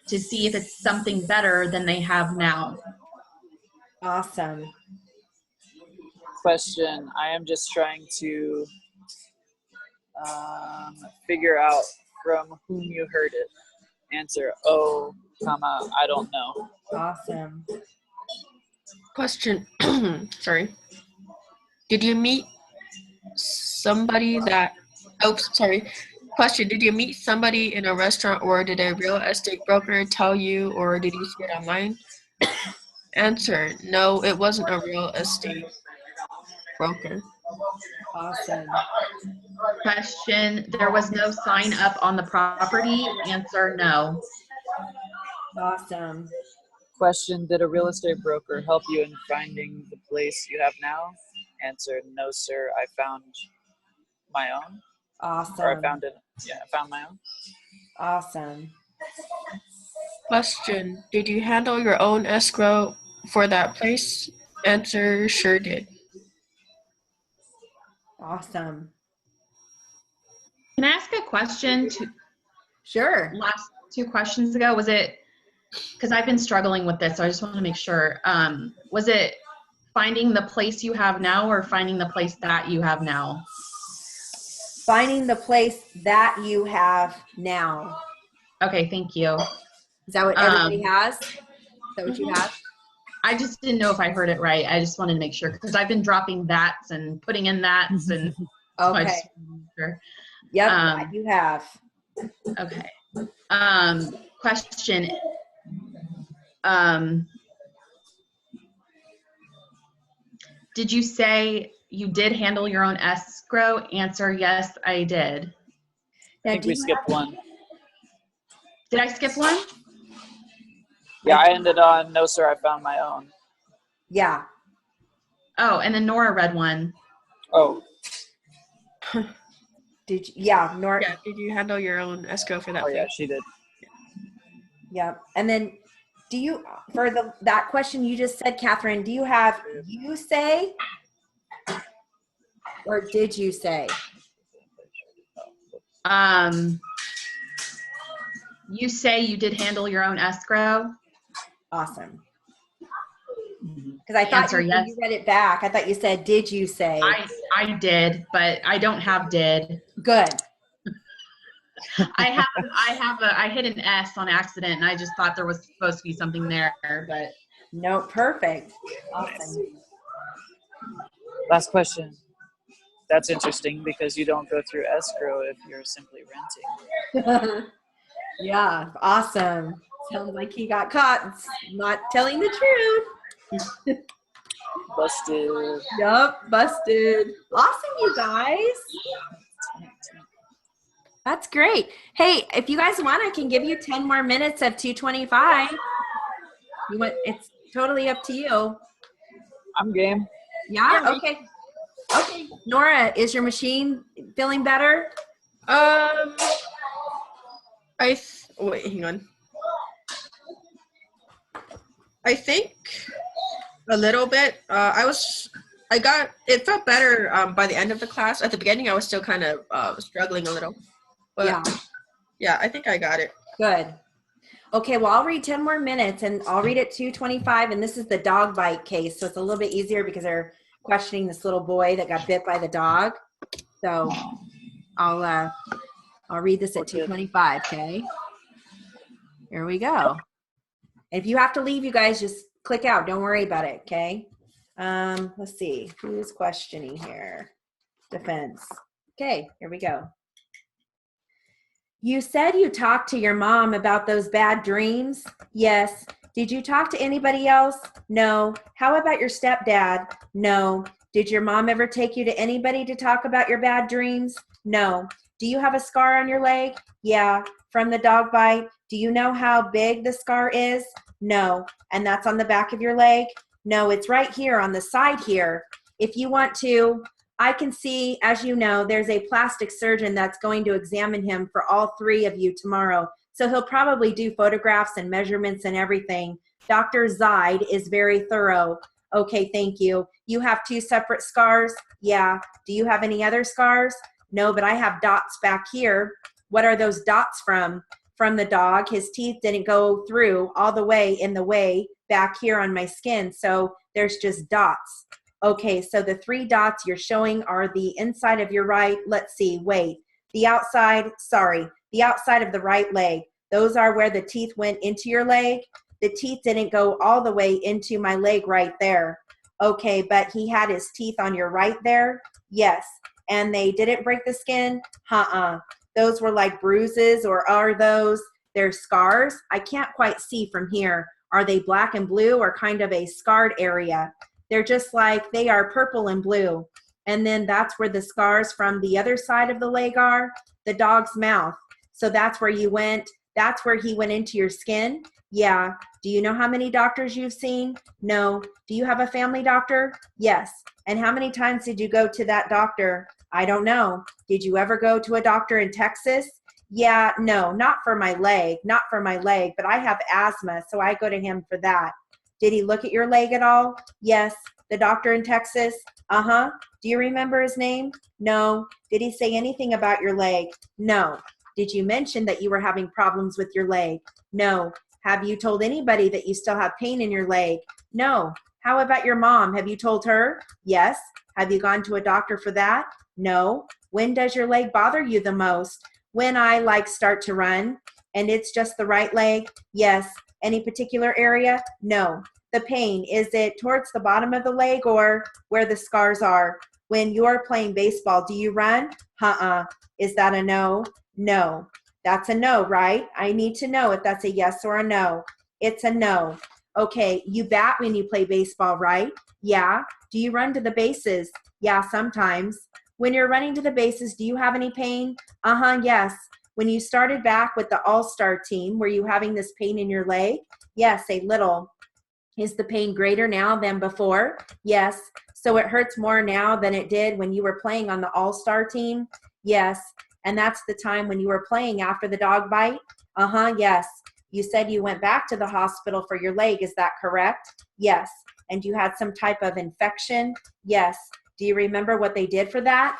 to see if it's something better than they have now. Awesome. Question, I am just trying to figure out from whom you heard it. Answer, I don't know. Awesome. Question, sorry. Did you meet somebody Question, did you meet somebody in a restaurant or did a real estate broker tell you or did you see it online? Answer, no, it wasn't a real estate broker. Awesome. Question, there was no sign up on the property? Answer, no. Awesome. Question, did a real estate broker help you in finding the place you have now? Answer, no, sir. I found my own. Awesome. Or I found my own. Awesome. Question, did you handle your own escrow for that place? Answer, sure did. Awesome. Can I ask a question? Sure. Last 2 questions ago, was it, because I've been struggling with this, so I just want to make sure, was it finding the place you have now or finding the place that you have now? Finding the place that you have now. Okay, thank you. Is that what everybody has? Is that what you have? I just didn't know if I heard it right. I just wanted to make sure because I've been dropping that's and putting in that's and so I just wanted to make sure. Yep, that you have. Okay. Question. Did you say you did handle your own escrow? Answer, yes, I did. I think we skipped one. Did I skip one? Yeah, I ended on, no, sir, I found my own. Yeah. Oh, and then Nora read one. Oh. Did you, yeah, Nora. Yeah, did you handle your own escrow for that place? Yeah, she did. Yeah. And then do you, for that question you just said, Catherine, do you have you say or did you say? You say you did handle your own escrow? Awesome. Because I thought yes. you read it back. I thought you said, did you say? I did, but I don't have did. Good. I hit an S on accident and I just thought there was supposed to be something there, but. No, perfect. Awesome. Last question. That's interesting because you don't go through escrow if you're simply renting. Yeah, awesome. Sounds like he got caught not telling the truth. Busted. Yup, busted. Awesome, you guys. That's great. Hey, if you guys want, I can give you 10 more minutes of 225. It's totally up to you. I'm game. Yeah, okay. Okay, Nora, is your machine feeling better? Wait, hang on. I think a little bit. I was It felt better by the end of the class. At the beginning, I was still kind of struggling a little. But yeah, I think I got it. Good. Okay, well, I'll read 10 more minutes, and I'll read it 225, and this is the dog bite case, so it's a little bit easier because they're questioning this little boy that got bit by the dog. So I'll read this at 225, okay? Here we go. If you have to leave, you guys just click out. Don't worry about it, okay? Let's see. Who's questioning here? Defense. Okay, here we go. You said you talked to your mom about those bad dreams? Yes. Did you talk to anybody else? No. How about your stepdad? No. Did your mom ever take you to anybody to talk about your bad dreams? No. Do you have a scar on your leg? Yeah. From the dog bite? Do you know how big the scar is? No. And that's on the back of your leg? No, it's right here on the side here. If you want to, I can see, as you know, there's a plastic surgeon that's going to examine him for all three of you tomorrow. So he'll probably do photographs and measurements and everything. Dr. Zide is very thorough. Okay, thank you. You have 2 separate scars? Yeah. Do you have any other scars? No, but I have dots back here. What are those dots from? From the dog. His teeth didn't go through all the way in the way back here on my skin. So there's just dots. Okay, so the 3 dots you're showing are the inside of your right, let's see, wait, the outside of the right leg. Those are where the teeth went into your leg. The teeth didn't go all the way into my leg right there. Okay, but he had his teeth on your right there? Yes. And they didn't break the skin? Those were like bruises, or are they're scars? I can't quite see from here. Are they black and blue or kind of a scarred area? They're just like, they are purple and blue. And then that's where the scars from the other side of the leg are, the dog's mouth. So that's where you went. That's where he went into your skin. Yeah. Do you know how many doctors you've seen? No. Do you have a family doctor? Yes. And how many times did you go to that doctor? I don't know. Did you ever go to a doctor in Texas? Yeah, no, not for my leg, but I have asthma, so I go to him for that. Did he look at your leg at all? Yes. The doctor in Texas? Uh-huh. Do you remember his name? No. Did he say anything about your leg? No. Did you mention that you were having problems with your leg? No. Have you told anybody that you still have pain in your leg? No. How about your mom? Have you told her? Yes. Have you gone to a doctor for that? No. When does your leg bother you the most? When I start to run and it's just the right leg? Yes. Any particular area? No. The pain, is it towards the bottom of the leg or where the scars are? When you're playing baseball, do you run? Is that a no? No. That's a no, right? I need to know if that's a yes or a no. It's a no. Okay, you bat when you play baseball, right? Yeah. Do you run to the bases? Yeah, sometimes. When you're running to the bases, do you have any pain? Yes. When you started back with the all-star team, were you having this pain in your leg? Yes, a little. Is the pain greater now than before? Yes. So it hurts more now than it did when you were playing on the all-star team? Yes. And that's the time when you were playing after the dog bite? Yes. You said you went back to the hospital for your leg, is that correct? Yes. And you had some type of infection? Yes. Do you remember what they did for that?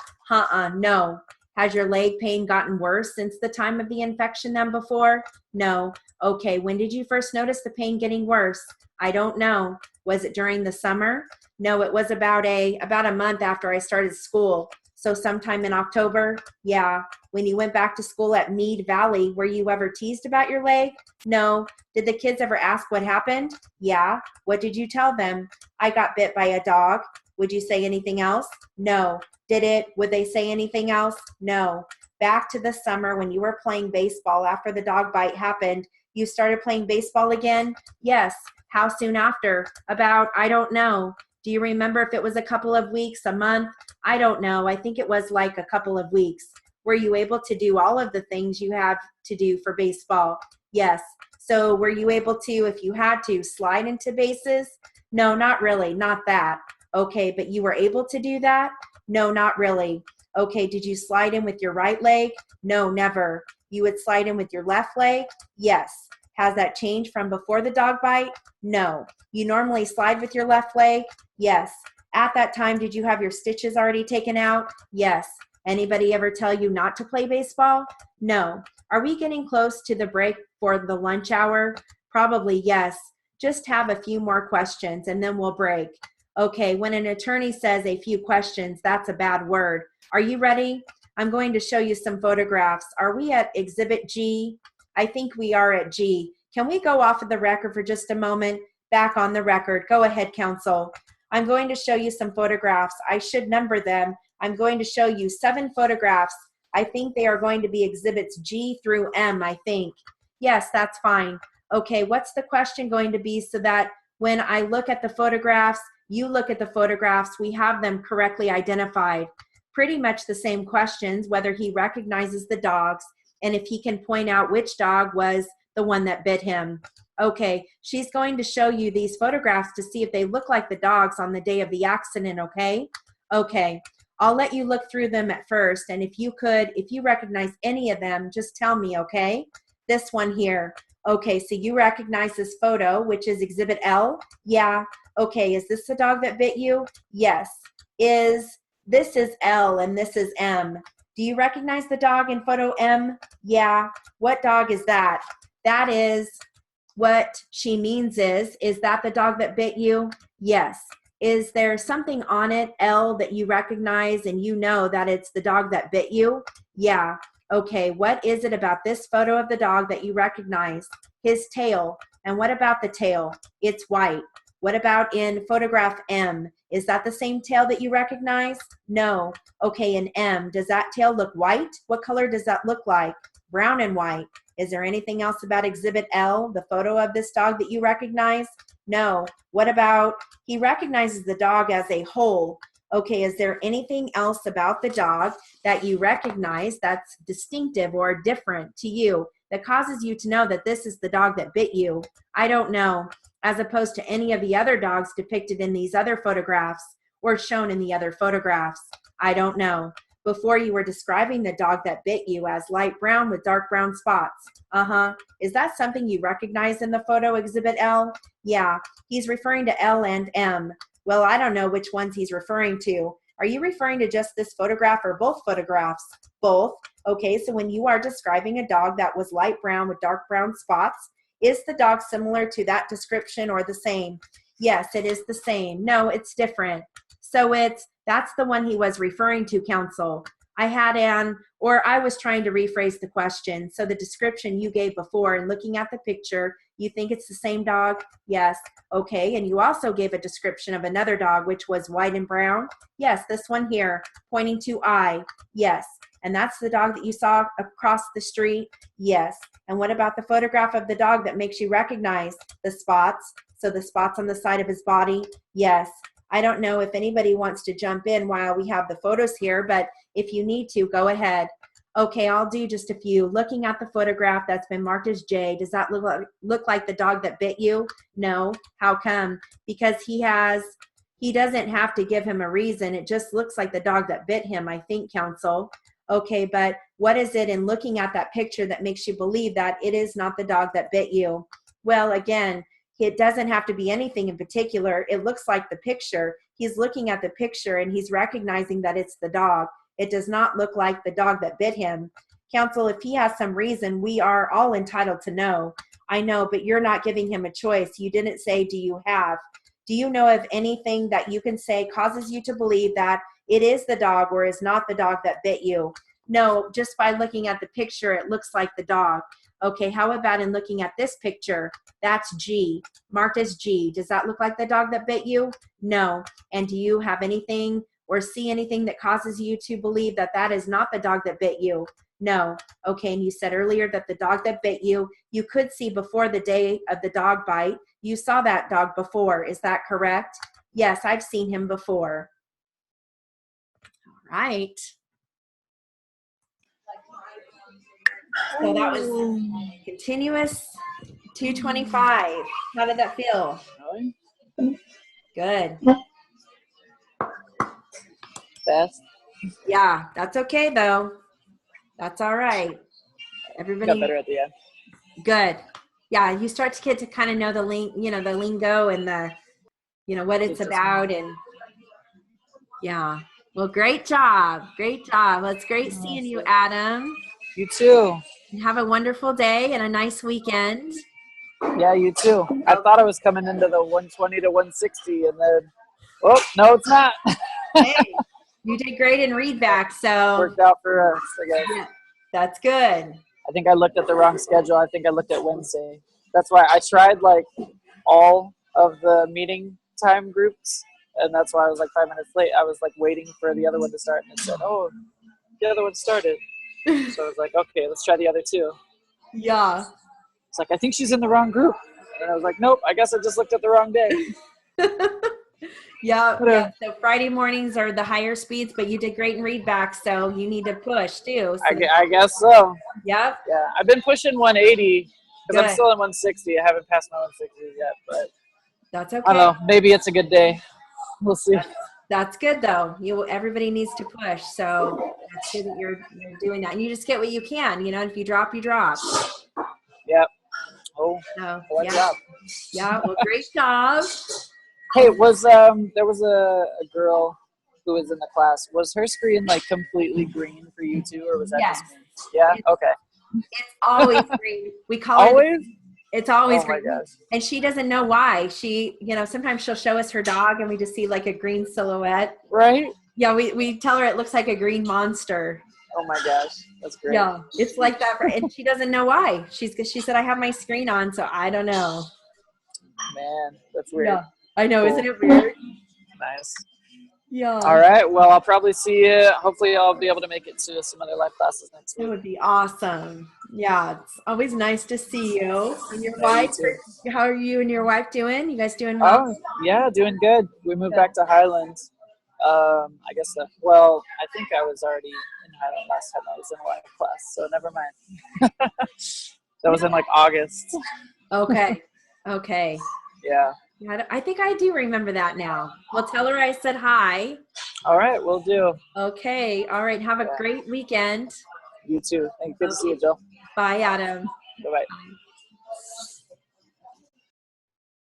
No. Has your leg pain gotten worse since the time of the infection than before? No. Okay, when did you first notice the pain getting worse? I don't know. Was it during the summer? No, it was about a month after I started school. So sometime in October? Yeah. When you went back to school at Mead Valley, were you ever teased about your leg? No. Did the kids ever ask what happened? Yeah. What did you tell them? I got bit by a dog. Would you say anything else? No. Would they say anything else? No. Back to the summer when you were playing baseball after the dog bite happened, you started playing baseball again? Yes. How soon after? I don't know. Do you remember if it was a couple of weeks, a month? I don't know. I think it was like a couple of weeks. Were you able to do all of the things you have to do for baseball? Yes. So were you able to, if you had to, slide into bases? No, not really. Not that. Okay, but you were able to do that? No, not really. Okay, did you slide in with your right leg? No, never. You would slide in with your left leg? Yes. Has that changed from before the dog bite? No. You normally slide with your left leg? Yes. At that time, did you have your stitches already taken out? Yes. Anybody ever tell you not to play baseball? No. Are we getting close to the break for the lunch hour? Probably yes. Just have a few more questions and then we'll break. Okay, when an attorney says a few questions, that's a bad word. Are you ready? I'm going to show you some photographs. Are we at Exhibit G? I think we are at G. Can we go off of the record for just a moment? Back on the record. Go ahead, counsel. I'm going to show you some photographs. I should number them. I'm going to show you 7 photographs. I think they are going to be exhibits G through M, I think. Yes, that's fine. Okay, what's the question going to be so that when I look at the photographs, you look at the photographs, we have them correctly identified. Pretty much the same questions, whether he recognizes the dogs and if he can point out which dog was the one that bit him. Okay, she's going to show you these photographs to see if they look like the dogs on the day of the accident, okay? Okay, I'll let you look through them at first, and if you recognize any of them, just tell me, okay? This one here. Okay, so you recognize this photo, which is Exhibit L? Yeah. Okay, is this the dog that bit you? Yes. This is L and this is M. Do you recognize the dog in photo M? Yeah. What dog is that? That is, what she means is that the dog that bit you? Yes. Is there something on it, L, that you recognize and you know that it's the dog that bit you? Yeah. Okay, what is it about this photo of the dog that you recognize? His tail. And what about the tail? It's white. What about in photograph M? Is that the same tail that you recognize? No. Okay, in M, does that tail look white? What color does that look like? Brown and white. Is there anything else about Exhibit L, the photo of this dog that you recognize? No. What about, he recognizes the dog as a whole. Okay, is there anything else about the dog that you recognize that's distinctive or different to you that causes you to know that this is the dog that bit you? I don't know, as opposed to any of the other dogs depicted in these other photographs or shown in the other photographs. I don't know. Before you were describing the dog that bit you as light brown with dark brown spots. Is that something you recognize in the photo, Exhibit L? Yeah, he's referring to L and M. Well, I don't know which ones he's referring to. Are you referring to just this photograph or both photographs? Both. Okay, so when you are describing a dog that was light brown with dark brown spots, is the dog similar to that description or the same? Yes, it is the same. No, it's different. So that's the one he was referring to, counsel. I was trying to rephrase the question. So the description you gave before and looking at the picture, you think it's the same dog? Yes. Okay, and you also gave a description of another dog, which was white and brown? Yes, this one here, pointing to I. Yes. And that's the dog that you saw across the street? Yes. And what about the photograph of the dog that makes you recognize the spots? So the spots on the side of his body? Yes. I don't know if anybody wants to jump in while we have the photos here, but if you need to, go ahead. Okay, I'll do just a few. Looking at the photograph that's been marked as J, does that look like the dog that bit you? No. How come? Because he doesn't have to give him a reason. It just looks like the dog that bit him, I think, counsel. Okay, but what is it in looking at that picture that makes you believe that it is not the dog that bit you? Well, again, it doesn't have to be anything in particular. It looks like the picture. He's looking at the picture and he's recognizing that it's the dog. It does not look like the dog that bit him. Counsel, if he has some reason, we are all entitled to know. I know, but you're not giving him a choice. You didn't say, do you have? Do you know of anything that you can say causes you to believe that it is the dog or is not the dog that bit you? No, just by looking at the picture, it looks like the dog. Okay, how about in looking at this picture? That's G, marked as G. Does that look like the dog that bit you? No. And do you have anything or see anything that causes you to believe that that is not the dog that bit you? No. Okay, and you said earlier that the dog that bit you, you could see before the day of the dog bite. You saw that dog before, is that correct? Yes, I've seen him before. All right. So that was continuous 225. How did that feel? Good. Fast. Yeah, that's okay though. That's all right. Everybody Got better at the end. Good. Yeah, you start to get to kind of know the lingo and the, what it's about, and Yeah. Well, great job. Great job. Well, it's great seeing you, Adam. You too. Have a wonderful day and a nice weekend. Yeah, you too. I thought I was coming into the 120 to 160, and then, oh, no, it's not. Hey, you did great in readback, so Worked out for us, I guess. yeah, that's good. I think I looked at the wrong schedule. I think I looked at Wednesday. That's why I tried like all of the meeting time groups, and that's why I was like 5 minutes late. I was like waiting for the other one to start, and it said, "Oh, the other one started." So I was like, "Okay, let's try the other two." Yeah. It's like I think she's in the wrong group, and I was like, "Nope, I guess I just looked at the wrong day." Yeah. So Friday mornings are the higher speeds, but you did great in readback, so you need to push too. So I guess so. Yep. Yeah, I've been pushing 180 because I'm Good. still in 160. I haven't passed my 160 yet, but That's okay. I don't know. Maybe it's a good day. We'll see. That's good though. Everybody needs to push, so that's good that you're doing that. And you just get what you can, you know. If you drop, you drop. Yep. Oh, So what yeah, job. yeah. Well, great job. Hey, there was a girl who was in the class. Was her screen like completely green for you too, or was that Yes. just me? Yeah. Okay. It's always green. We call it. Always. It's always Oh my green. gosh. And she doesn't know why. She, sometimes she'll show us her dog and we just see like a green silhouette. Right. Yeah, we tell her it looks like a green monster. Oh my gosh, that's great. Yeah, it's like that. And she doesn't know why. She said, I have my screen on, so I don't know. Man, that's weird. Yeah, I know. Cool. Isn't it weird? Nice. Yeah. All right. Well, I'll probably see you. Hopefully, I'll be able to make it to some other live classes next That week. would be awesome. Yeah, it's always nice to see you. And your Yeah, wife, you too. how are you and your wife doing? You guys doing well? Oh, yeah, doing good. We moved back to Highland. I guess, I think I was already in Highland last time I was in a live class, so never mind. That was in like August. Okay. Okay. Yeah. Yeah, I think I do remember that now. Well, tell her I said hi. All right, we'll do. Okay. All right. Have a great weekend. You too. Thank you. Good to see you, Jill. Bye, Adam. Bye-bye.